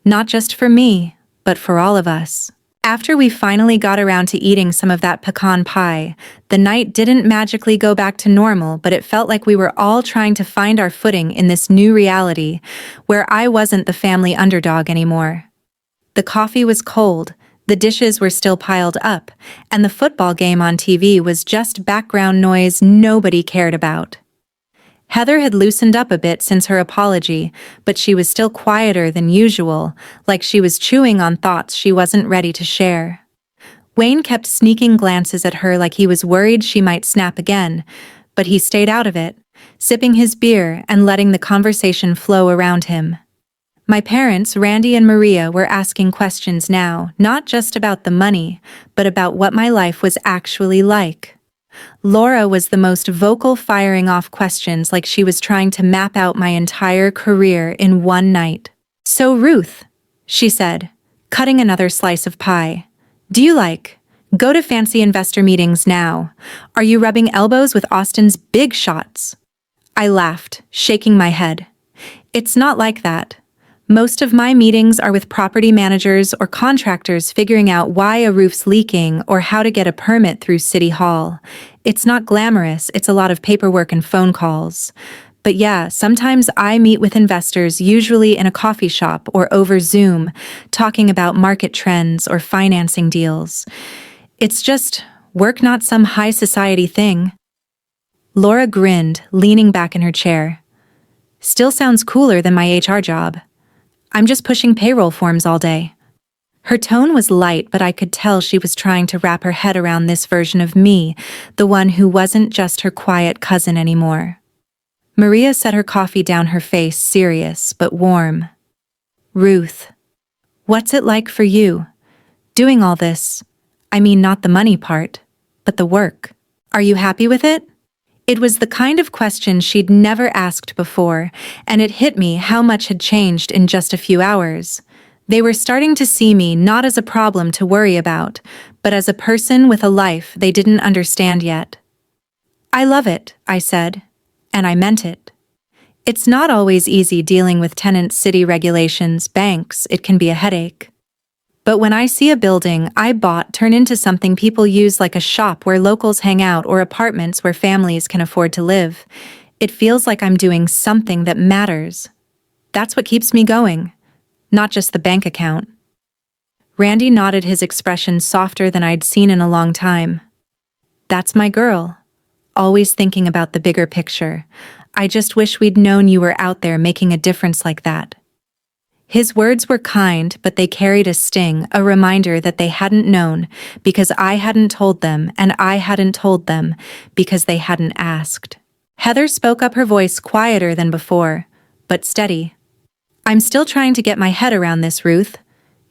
Not just for me, but for all of us. After we finally got around to eating some of that pecan pie, the night didn't magically go back to normal, but it felt like we were all trying to find our footing in this new reality, where I wasn't the family underdog anymore. The coffee was cold, the dishes were still piled up, and the football game on TV was just background noise nobody cared about. Heather had loosened up a bit since her apology, but she was still quieter than usual, like she was chewing on thoughts she wasn't ready to share. Wayne kept sneaking glances at her like he was worried she might snap again, but he stayed out of it, sipping his beer and letting the conversation flow around him. My parents, Randy and Maria, were asking questions now, not just about the money, but about what my life was actually like. Laura was the most vocal, firing off questions like she was trying to map out my entire career in one night. So Ruth, she said, cutting another slice of pie, do you go to fancy investor meetings now? Are you rubbing elbows with Austin's big shots? I laughed, shaking my head. It's not like that. Most of my meetings are with property managers or contractors figuring out why a roof's leaking or how to get a permit through City Hall. It's not glamorous, it's a lot of paperwork and phone calls. But yeah, sometimes I meet with investors, usually in a coffee shop or over Zoom, talking about market trends or financing deals. It's just work, not some high society thing. Laura grinned, leaning back in her chair. Still sounds cooler than my HR job. I'm just pushing payroll forms all day. Her tone was light, but I could tell she was trying to wrap her head around this version of me, the one who wasn't just her quiet cousin anymore. Maria set her coffee down, her face serious but warm. Ruth, what's it like for you? Doing all this? I mean, not the money part, but the work. Are you happy with it? It was the kind of question she'd never asked before, and it hit me how much had changed in just a few hours. They were starting to see me not as a problem to worry about, but as a person with a life they didn't understand yet. I love it, I said, and I meant it. It's not always easy dealing with tenant city regulations, banks, it can be a headache. But when I see a building I bought turn into something people use, like a shop where locals hang out or apartments where families can afford to live, it feels like I'm doing something that matters. That's what keeps me going, not just the bank account. Randy nodded, his expression softer than I'd seen in a long time. That's my girl, always thinking about the bigger picture. I just wish we'd known you were out there making a difference like that. His words were kind, but they carried a sting, a reminder that they hadn't known because I hadn't told them, and I hadn't told them because they hadn't asked. Heather spoke up, her voice quieter than before, but steady. I'm still trying to get my head around this, Ruth.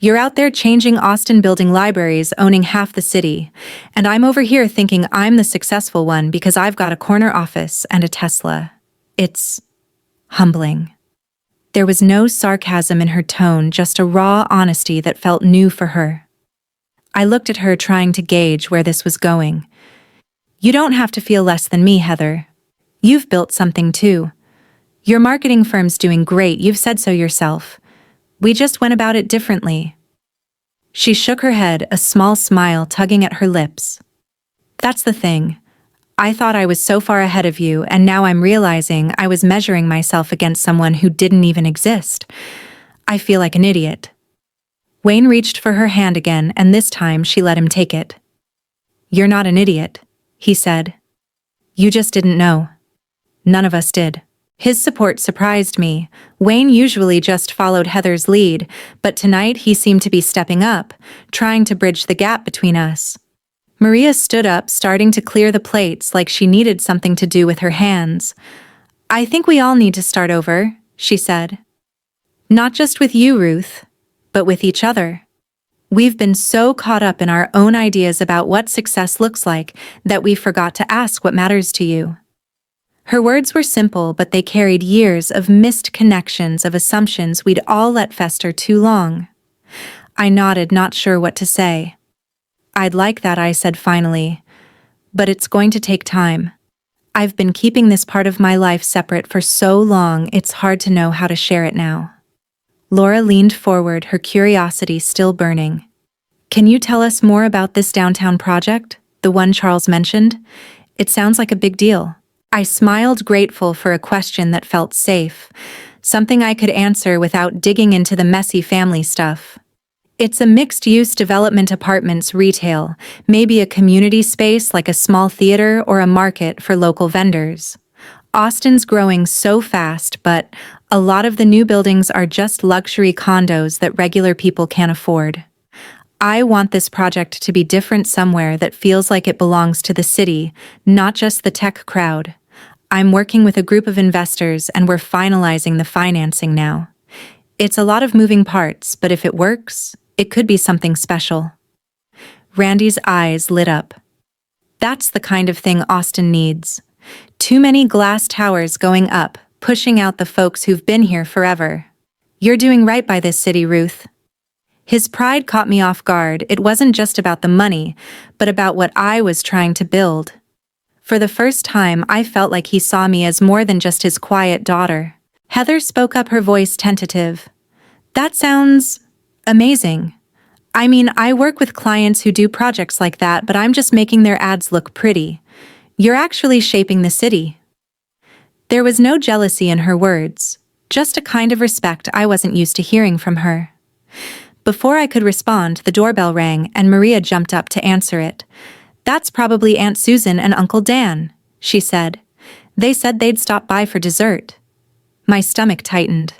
You're out there changing Austin, building libraries, owning half the city, and I'm over here thinking I'm the successful one because I've got a corner office and a Tesla. It's humbling. There was no sarcasm in her tone, just a raw honesty that felt new for her. I looked at her, trying to gauge where this was going. You don't have to feel less than me, Heather. You've built something too. Your marketing firm's doing great, you've said so yourself. We just went about it differently. She shook her head, a small smile tugging at her lips. That's the thing. I thought I was so far ahead of you, and now I'm realizing I was measuring myself against someone who didn't even exist. I feel like an idiot. Wayne reached for her hand again, and this time she let him take it. You're not an idiot, he said. You just didn't know. None of us did. His support surprised me. Wayne usually just followed Heather's lead, but tonight he seemed to be stepping up, trying to bridge the gap between us. Maria stood up, starting to clear the plates like she needed something to do with her hands. I think we all need to start over, she said. Not just with you, Ruth, but with each other. We've been so caught up in our own ideas about what success looks like that we forgot to ask what matters to you. Her words were simple, but they carried years of missed connections, of assumptions we'd all let fester too long. I nodded, not sure what to say. I'd like that, I said finally, but it's going to take time. I've been keeping this part of my life separate for so long, it's hard to know how to share it now. Laura leaned forward, her curiosity still burning. Can you tell us more about this downtown project, the one Charles mentioned? It sounds like a big deal. I smiled, grateful for a question that felt safe, something I could answer without digging into the messy family stuff. It's a mixed-use development, apartments, retail, maybe a community space like a small theater or a market for local vendors. Austin's growing so fast, but a lot of the new buildings are just luxury condos that regular people can't afford. I want this project to be different, somewhere that feels like it belongs to the city, not just the tech crowd. I'm working with a group of investors and we're finalizing the financing now. It's a lot of moving parts, but if it works, it could be something special. Randy's eyes lit up. That's the kind of thing Austin needs. Too many glass towers going up, pushing out the folks who've been here forever. You're doing right by this city, Ruth. His pride caught me off guard. It wasn't just about the money, but about what I was trying to build. For the first time, I felt like he saw me as more than just his quiet daughter. Heather spoke up, her voice tentative. That sounds amazing. I mean, I work with clients who do projects like that, but I'm just making their ads look pretty. You're actually shaping the city. There was no jealousy in her words, just a kind of respect I wasn't used to hearing from her. Before I could respond, the doorbell rang and Maria jumped up to answer it. That's probably Aunt Susan and Uncle Dan, she said. They said they'd stop by for dessert. My stomach tightened.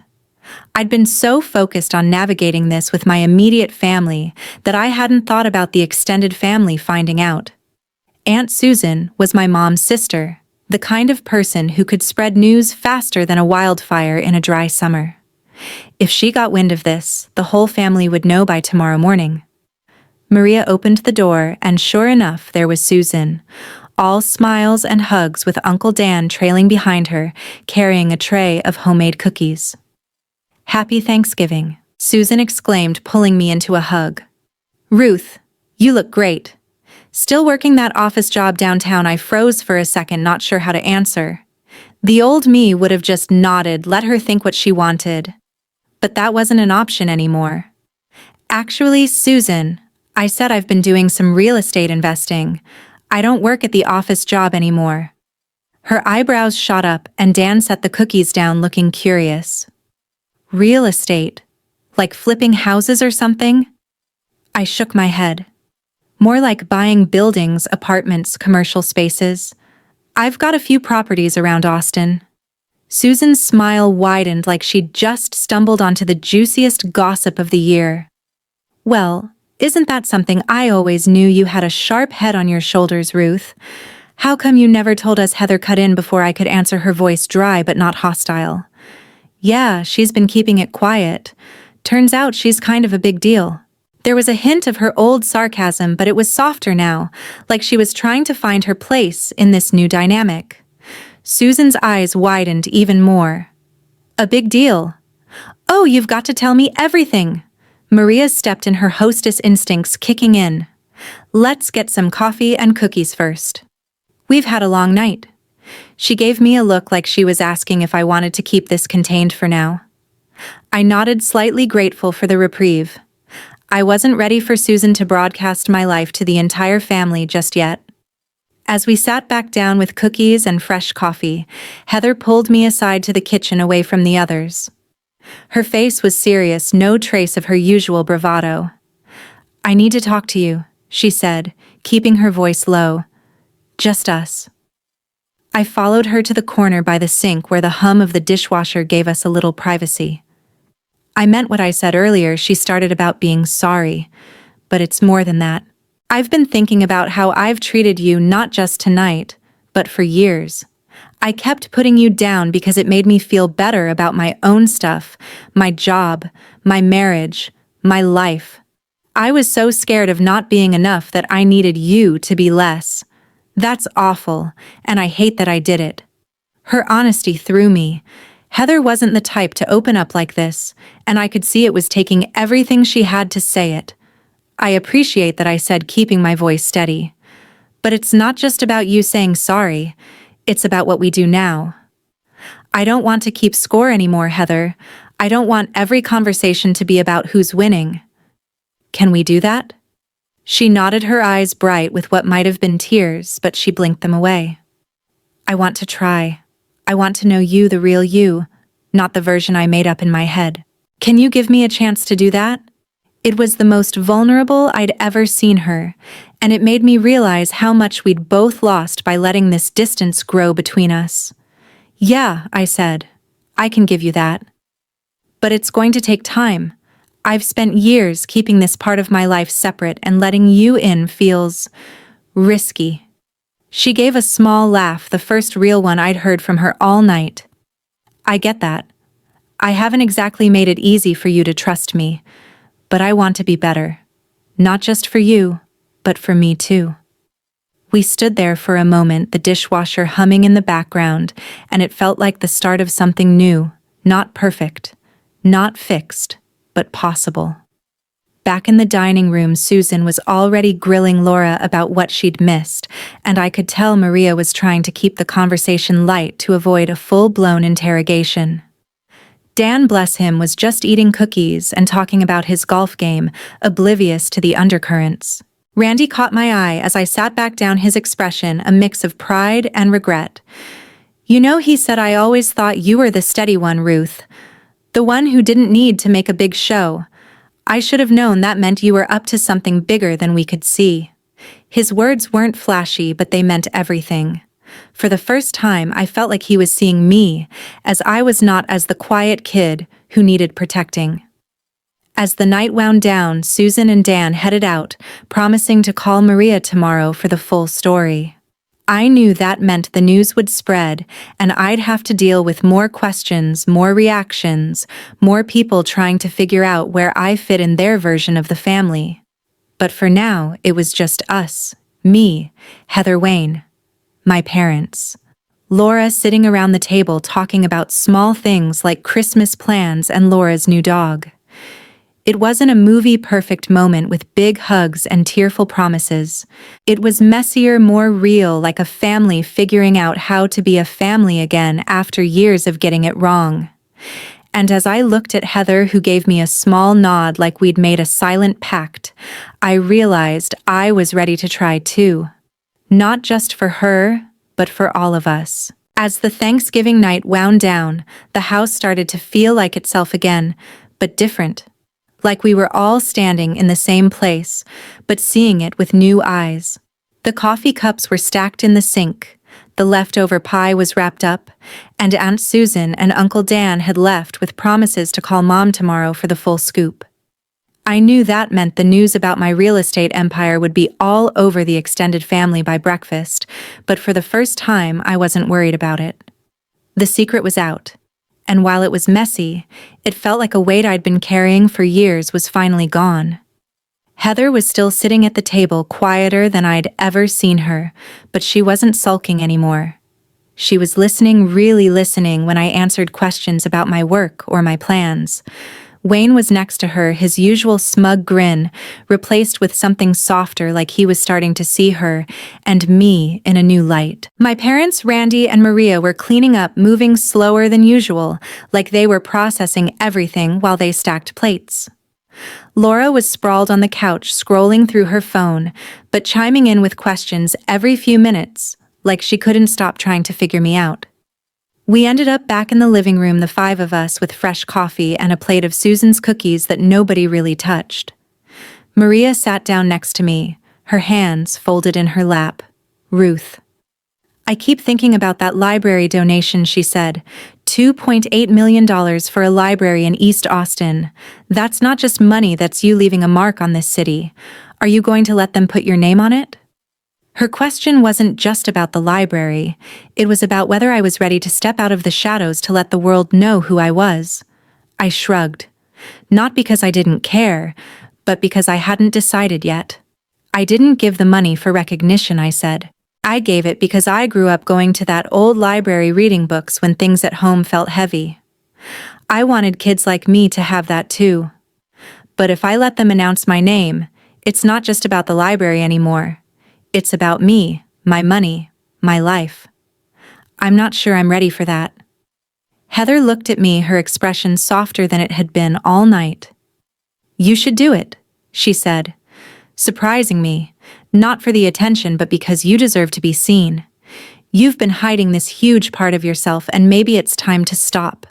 I'd been so focused on navigating this with my immediate family that I hadn't thought about the extended family finding out. Aunt Susan was my mom's sister, the kind of person who could spread news faster than a wildfire in a dry summer. If she got wind of this, the whole family would know by tomorrow morning. Maria opened the door, and sure enough, there was Susan, all smiles and hugs, with Uncle Dan trailing behind her, carrying a tray of homemade cookies. Happy Thanksgiving, Susan exclaimed, pulling me into a hug. Ruth, you look great. Still working that office job downtown? I froze for a second, not sure how to answer. The old me would have just nodded, let her think what she wanted. But that wasn't an option anymore. Actually, Susan, I said, I've been doing some real estate investing. I don't work at the office job anymore. Her eyebrows shot up and Dan set the cookies down, looking curious. Real estate? Like flipping houses or something? I shook my head. More like buying buildings, apartments, commercial spaces. I've got a few properties around Austin. Susan's smile widened like she'd just stumbled onto the juiciest gossip of the year. Well, isn't that something? I always knew you had a sharp head on your shoulders, Ruth. How come you never told us? Heather cut in before I could answer, her voice dry but not hostile. Yeah, she's been keeping it quiet. Turns out she's kind of a big deal. There was a hint of her old sarcasm, but it was softer now, like she was trying to find her place in this new dynamic. Susan's eyes widened even more. A big deal? Oh, you've got to tell me everything. Maria stepped in, her hostess instincts kicking in. Let's get some coffee and cookies first. We've had a long night. She gave me a look like she was asking if I wanted to keep this contained for now. I nodded, slightly grateful for the reprieve. I wasn't ready for Susan to broadcast my life to the entire family just yet. As we sat back down with cookies and fresh coffee, Heather pulled me aside to the kitchen away from the others. Her face was serious, no trace of her usual bravado. I need to talk to you, she said, keeping her voice low. Just us. I followed her to the corner by the sink where the hum of the dishwasher gave us a little privacy. I meant what I said earlier. She started about being sorry, but it's more than that. I've been thinking about how I've treated you not just tonight, but for years. I kept putting you down because it made me feel better about my own stuff, my job, my marriage, my life. I was so scared of not being enough that I needed you to be less. That's awful, and I hate that I did it. Her honesty threw me. Heather wasn't the type to open up like this, and I could see it was taking everything she had to say it. I appreciate that I said, keeping my voice steady. But it's not just about you saying sorry, it's about what we do now. I don't want to keep score anymore, Heather. I don't want every conversation to be about who's winning. Can we do that? She nodded, her eyes bright with what might have been tears, but she blinked them away. I want to try. I want to know you, the real you, not the version I made up in my head. Can you give me a chance to do that? It was the most vulnerable I'd ever seen her, and it made me realize how much we'd both lost by letting this distance grow between us. Yeah, I said. I can give you that. But it's going to take time. I've spent years keeping this part of my life separate, and letting you in feels risky. She gave a small laugh, the first real one I'd heard from her all night. I get that. I haven't exactly made it easy for you to trust me, but I want to be better. Not just for you, but for me too. We stood there for a moment, the dishwasher humming in the background, and it felt like the start of something new, not perfect, not fixed, but possible. Back in the dining room, Susan was already grilling Laura about what she'd missed, and I could tell Maria was trying to keep the conversation light to avoid a full-blown interrogation. Dan, bless him, was just eating cookies and talking about his golf game, oblivious to the undercurrents. Randy caught my eye as I sat back down, his expression a mix of pride and regret. You know, he said, I always thought you were the steady one, Ruth. The one who didn't need to make a big show. I should have known that meant you were up to something bigger than we could see. His words weren't flashy, but they meant everything. For the first time, I felt like he was seeing me, as I was not as the quiet kid who needed protecting. As the night wound down, Susan and Dan headed out, promising to call Maria tomorrow for the full story. I knew that meant the news would spread, and I'd have to deal with more questions, more reactions, more people trying to figure out where I fit in their version of the family. But for now, it was just us, me, Heather Wayne, my parents. Laura sitting around the table talking about small things like Christmas plans and Laura's new dog. It wasn't a movie-perfect moment with big hugs and tearful promises. It was messier, more real, like a family figuring out how to be a family again after years of getting it wrong. And as I looked at Heather, who gave me a small nod like we'd made a silent pact, I realized I was ready to try too. Not just for her, but for all of us. As the Thanksgiving night wound down, the house started to feel like itself again, but different. Like we were all standing in the same place, but seeing it with new eyes. The coffee cups were stacked in the sink, the leftover pie was wrapped up, and Aunt Susan and Uncle Dan had left with promises to call Mom tomorrow for the full scoop. I knew that meant the news about my real estate empire would be all over the extended family by breakfast, but for the first time I wasn't worried about it. The secret was out. and while it was messy, it felt like a weight I'd been carrying for years was finally gone. Heather was still sitting at the table, quieter than I'd ever seen her, but she wasn't sulking anymore. She was listening, really listening, when I answered questions about my work or my plans. Wayne was next to her, his usual smug grin replaced with something softer, like he was starting to see her and me in a new light. My parents, Randy and Maria, were cleaning up, moving slower than usual, like they were processing everything while they stacked plates. Laura was sprawled on the couch, scrolling through her phone, but chiming in with questions every few minutes, like she couldn't stop trying to figure me out. We ended up back in the living room, the five of us, with fresh coffee and a plate of Susan's cookies that nobody really touched. Maria sat down next to me, her hands folded in her lap. Ruth. I keep thinking about that library donation, she said. $2.8 million for a library in East Austin. That's not just money, that's you leaving a mark on this city. Are you going to let them put your name on it? Her question wasn't just about the library. It was about whether I was ready to step out of the shadows to let the world know who I was. I shrugged. Not because I didn't care, but because I hadn't decided yet. I didn't give the money for recognition, I said. I gave it because I grew up going to that old library reading books when things at home felt heavy. I wanted kids like me to have that too. But if I let them announce my name, it's not just about the library anymore. It's about me, my money, my life. I'm not sure I'm ready for that. Heather looked at me, her expression softer than it had been all night. You should do it, she said, surprising me, not for the attention but because you deserve to be seen. You've been hiding this huge part of yourself, and maybe it's time to stop.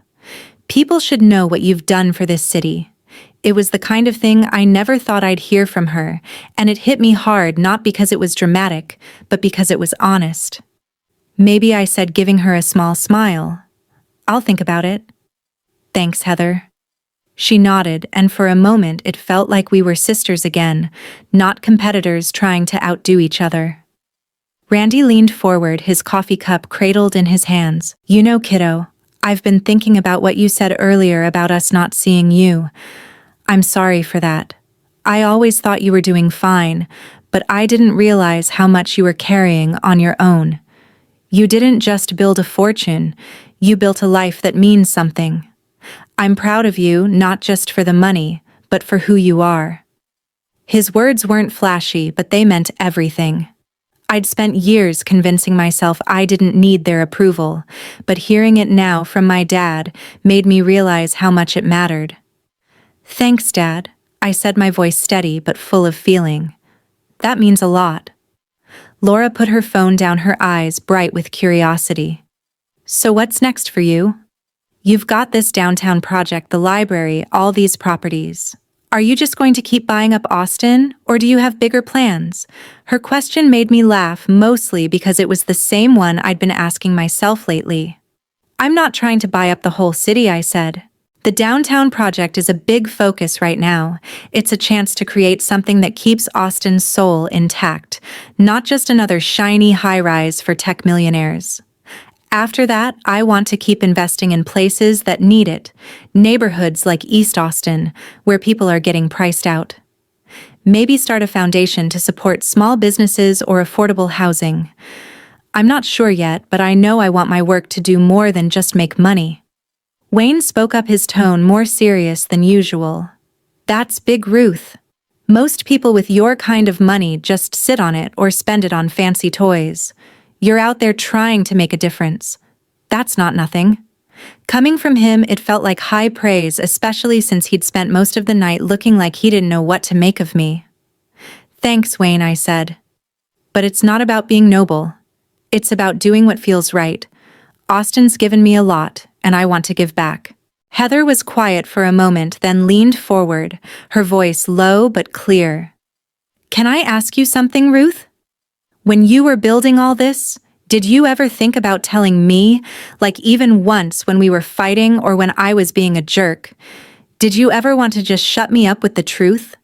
People should know what you've done for this city. It was the kind of thing I never thought I'd hear from her, and it hit me hard, not because it was dramatic, but because it was honest. Maybe I said, giving her a small smile. I'll think about it. Thanks, Heather. She nodded, and for a moment it felt like we were sisters again, not competitors trying to outdo each other. Randy leaned forward, his coffee cup cradled in his hands. You know, kiddo, I've been thinking about what you said earlier about us not seeing you. I'm sorry for that. I always thought you were doing fine, but I didn't realize how much you were carrying on your own. You didn't just build a fortune, you built a life that means something. I'm proud of you, not just for the money, but for who you are. His words weren't flashy, but they meant everything. I'd spent years convincing myself I didn't need their approval, but hearing it now from my dad made me realize how much it mattered. Thanks, Dad, I said, my voice steady but full of feeling. That means a lot. Laura put her phone down, her eyes bright with curiosity. So what's next for you? You've got this downtown project, the library, all these properties. Are you just going to keep buying up Austin, or do you have bigger plans? Her question made me laugh, mostly because it was the same one I'd been asking myself lately. I'm not trying to buy up the whole city, I said. The downtown project is a big focus right now. It's a chance to create something that keeps Austin's soul intact, not just another shiny high-rise for tech millionaires. After that, I want to keep investing in places that need it, neighborhoods like East Austin, where people are getting priced out. Maybe start a foundation to support small businesses or affordable housing. I'm not sure yet, but I know I want my work to do more than just make money. Wayne spoke up, his tone more serious than usual. That's big, Ruth. Most people with your kind of money just sit on it or spend it on fancy toys. You're out there trying to make a difference. That's not nothing. Coming from him, it felt like high praise, especially since he'd spent most of the night looking like he didn't know what to make of me. Thanks, Wayne, I said. But it's not about being noble. It's about doing what feels right. Austin's given me a lot, and I want to give back. Heather was quiet for a moment, then leaned forward, her voice low but clear. Can I ask you something, Ruth? When you were building all this, did you ever think about telling me, like even once when we were fighting or when I was being a jerk? Did you ever want to just shut me up with the truth?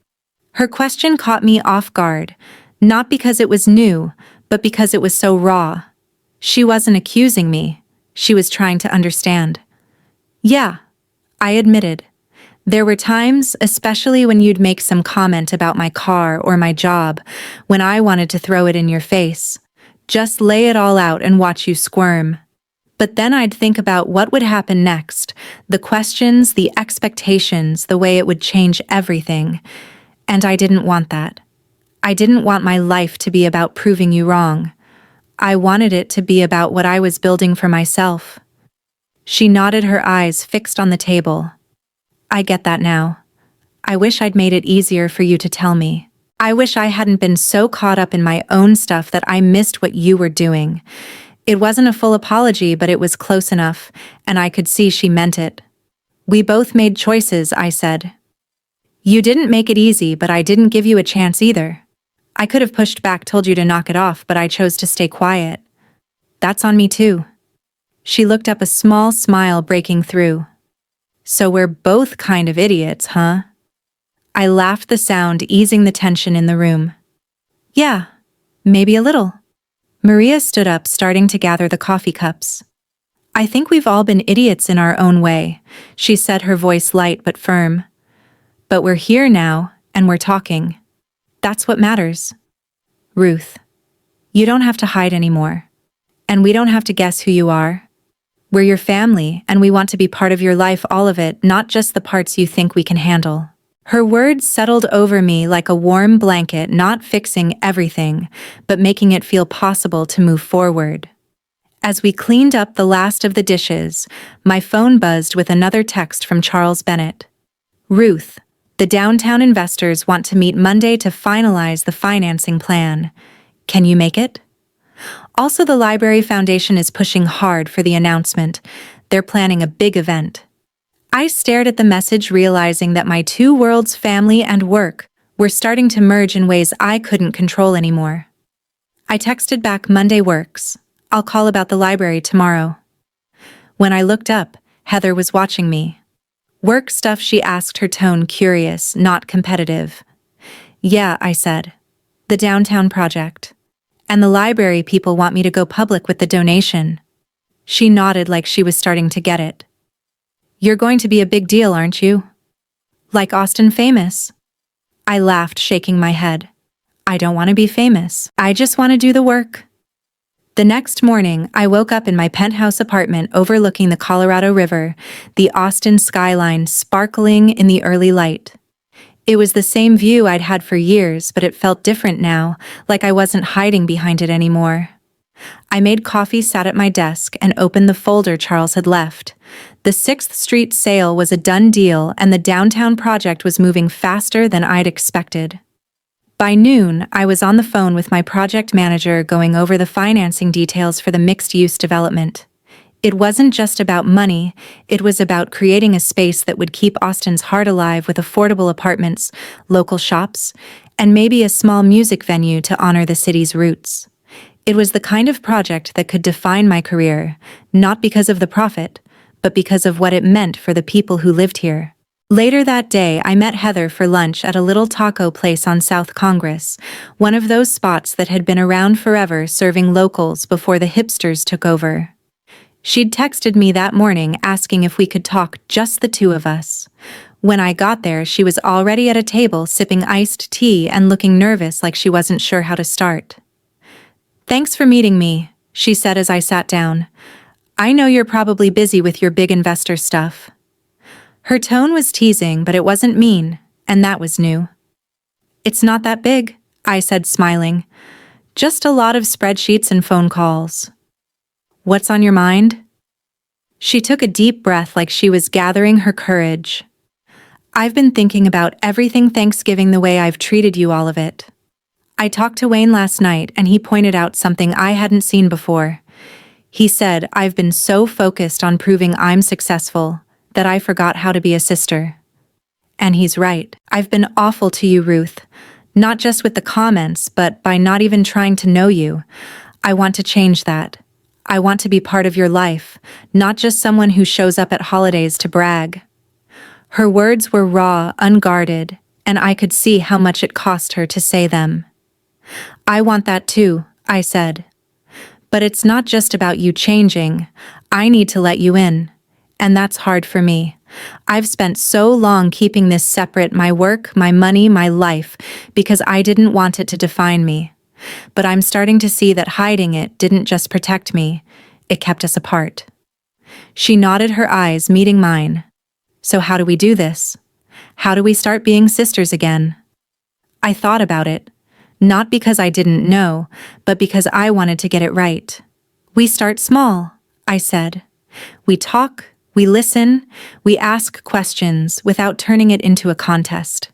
Her question caught me off guard, not because it was new, but because it was so raw. She wasn't accusing me. She was trying to understand. Yeah, I admitted. There were times, especially when you'd make some comment about my car or my job, when I wanted to throw it in your face. Just lay it all out and watch you squirm. But then I'd think about what would happen next, the questions, the expectations, the way it would change everything. And I didn't want that. I didn't want my life to be about proving you wrong. I wanted it to be about what I was building for myself. She nodded, her eyes fixed on the table. I get that now. I wish I'd made it easier for you to tell me. I wish I hadn't been so caught up in my own stuff that I missed what you were doing. It wasn't a full apology, but it was close enough, and I could see she meant it. We both made choices, I said. You didn't make it easy, but I didn't give you a chance either. I could have pushed back, told you to knock it off, but I chose to stay quiet. That's on me too. She looked up, a small smile breaking through. So we're both kind of idiots, huh? I laughed, the sound easing the tension in the room. Yeah, maybe a little. Maria stood up, starting to gather the coffee cups. I think we've all been idiots in our own way, she said, her voice light but firm. But we're here now, and we're talking. That's what matters. Ruth, you don't have to hide anymore. And we don't have to guess who you are. We're your family, and we want to be part of your life, all of it, not just the parts you think we can handle. Her words settled over me like a warm blanket, not fixing everything, but making it feel possible to move forward. As we cleaned up the last of the dishes, my phone buzzed with another text from Charles Bennett. Ruth, the downtown investors want to meet Monday to finalize the financing plan. Can you make it? Also, the Library Foundation is pushing hard for the announcement. They're planning a big event. I stared at the message, realizing that my two worlds, family and work, were starting to merge in ways I couldn't control anymore. I texted back, Monday works. I'll call about the library tomorrow. When I looked up, Heather was watching me. Work stuff, she asked, her tone curious, not competitive. Yeah, I said. The downtown project. And the library people want me to go public with the donation. She nodded like she was starting to get it. You're going to be a big deal, aren't you? Like Austin famous? I laughed, shaking my head. I don't want to be famous. I just want to do the work. The next morning, I woke up in my penthouse apartment overlooking the Colorado River, the Austin skyline sparkling in the early light. It was the same view I'd had for years, but it felt different now, like I wasn't hiding behind it anymore. I made coffee, sat at my desk, and opened the folder Charles had left. The 6th Street sale was a done deal, and the downtown project was moving faster than I'd expected. By noon, I was on the phone with my project manager going over the financing details for the mixed-use development. It wasn't just about money, it was about creating a space that would keep Austin's heart alive with affordable apartments, local shops, and maybe a small music venue to honor the city's roots. It was the kind of project that could define my career, not because of the profit, but because of what it meant for the people who lived here. Later that day, I met Heather for lunch at a little taco place on South Congress, one of those spots that had been around forever, serving locals before the hipsters took over. She'd texted me that morning asking if we could talk, just the two of us. When I got there, she was already at a table sipping iced tea and looking nervous, like she wasn't sure how to start. Thanks for meeting me, she said as I sat down. I know you're probably busy with your big investor stuff. Her tone was teasing, but it wasn't mean, and that was new. It's not that big, I said, smiling. Just a lot of spreadsheets and phone calls. What's on your mind? She took a deep breath like she was gathering her courage. I've been thinking about everything Thanksgiving, the way I've treated you, all of it. I talked to Wayne last night and he pointed out something I hadn't seen before. He said, I've been so focused on proving I'm successful that I forgot how to be a sister. And he's right. I've been awful to you, Ruth. Not just with the comments, but by not even trying to know you. I want to change that. I want to be part of your life, not just someone who shows up at holidays to brag. Her words were raw, unguarded, and I could see how much it cost her to say them. I want that too, I said. But it's not just about you changing. I need to let you in. And that's hard for me. I've spent so long keeping this separate, my work, my money, my life, because I didn't want it to define me. But I'm starting to see that hiding it didn't just protect me, it kept us apart. She nodded, her eyes meeting mine. So how do we do this? How do we start being sisters again? I thought about it, not because I didn't know, but because I wanted to get it right. We start small, I said. We talk, we listen, we ask questions without turning it into a contest.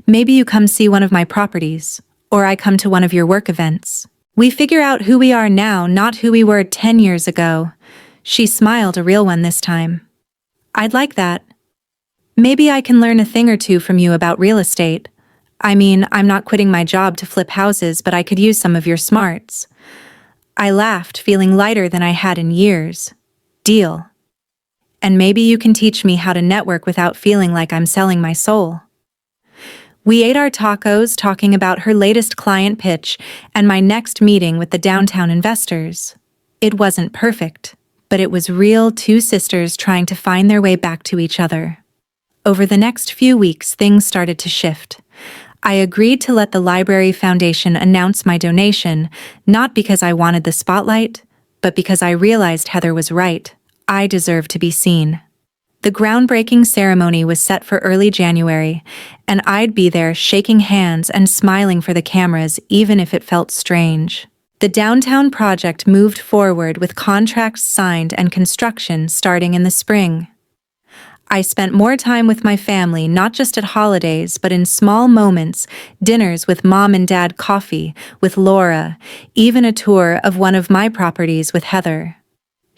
Maybe you come see one of my properties, or I come to one of your work events. We figure out who we are now, not who we were 10 years ago. She smiled, a real one this time. I'd like that. Maybe I can learn a thing or two from you about real estate. I mean, I'm not quitting my job to flip houses, but I could use some of your smarts. I laughed, feeling lighter than I had in years. Deal. And maybe you can teach me how to network without feeling like I'm selling my soul. We ate our tacos, talking about her latest client pitch and my next meeting with the downtown investors. It wasn't perfect, but it was real, two sisters trying to find their way back to each other. Over the next few weeks, things started to shift. I agreed to let the Library Foundation announce my donation, not because I wanted the spotlight, but because I realized Heather was right. I deserved to be seen. The groundbreaking ceremony was set for early January, and I'd be there shaking hands and smiling for the cameras, even if it felt strange. The downtown project moved forward with contracts signed and construction starting in the spring. I spent more time with my family, not just at holidays, but in small moments, dinners with mom and dad, coffee with Laura, even a tour of one of my properties with Heather.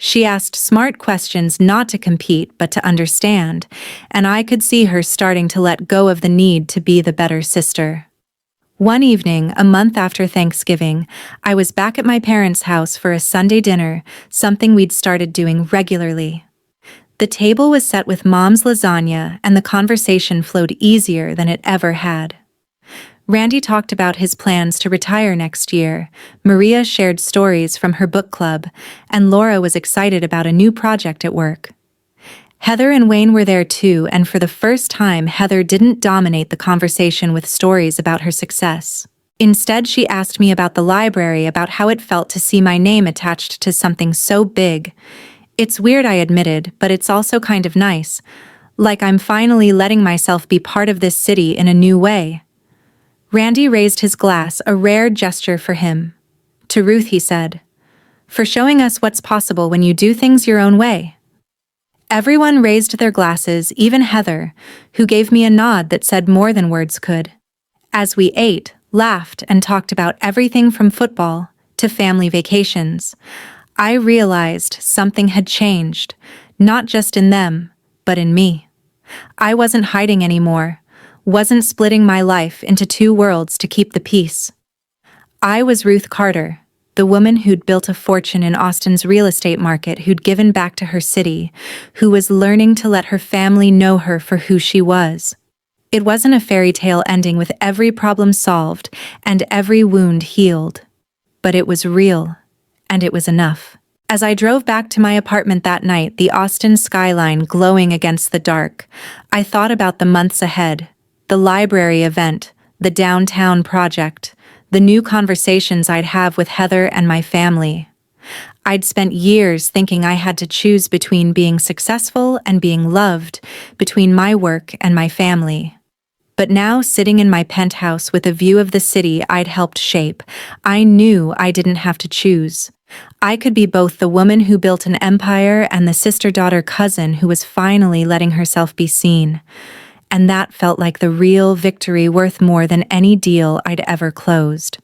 She asked smart questions, not to compete, but to understand, and I could see her starting to let go of the need to be the better sister. One evening, a month after Thanksgiving, I was back at my parents' house for a Sunday dinner, something we'd started doing regularly. The table was set with Mom's lasagna, and the conversation flowed easier than it ever had. Randy talked about his plans to retire next year, Maria shared stories from her book club, and Laura was excited about a new project at work. Heather and Wayne were there too, and for the first time, Heather didn't dominate the conversation with stories about her success. Instead, she asked me about the library, about how it felt to see my name attached to something so big. It's weird, I admitted, but it's also kind of nice. Like I'm finally letting myself be part of this city in a new way. Randy raised his glass, a rare gesture for him. To Ruth, he said, "For showing us what's possible when you do things your own way." Everyone raised their glasses, even Heather, who gave me a nod that said more than words could. As we ate, laughed, and talked about everything from football to family vacations, I realized something had changed, not just in them, but in me. I wasn't hiding anymore, wasn't splitting my life into two worlds to keep the peace. I was Ruth Carter, the woman who'd built a fortune in Austin's real estate market, who'd given back to her city, who was learning to let her family know her for who she was. It wasn't a fairy tale ending with every problem solved and every wound healed. But it was real, and it was enough. As I drove back to my apartment that night, the Austin skyline glowing against the dark, I thought about the months ahead, the library event, the downtown project, the new conversations I'd have with Heather and my family. I'd spent years thinking I had to choose between being successful and being loved, between my work and my family. But now, sitting in my penthouse with a view of the city I'd helped shape, I knew I didn't have to choose. I could be both the woman who built an empire and the sister-daughter cousin who was finally letting herself be seen. And that felt like the real victory, worth more than any deal I'd ever closed.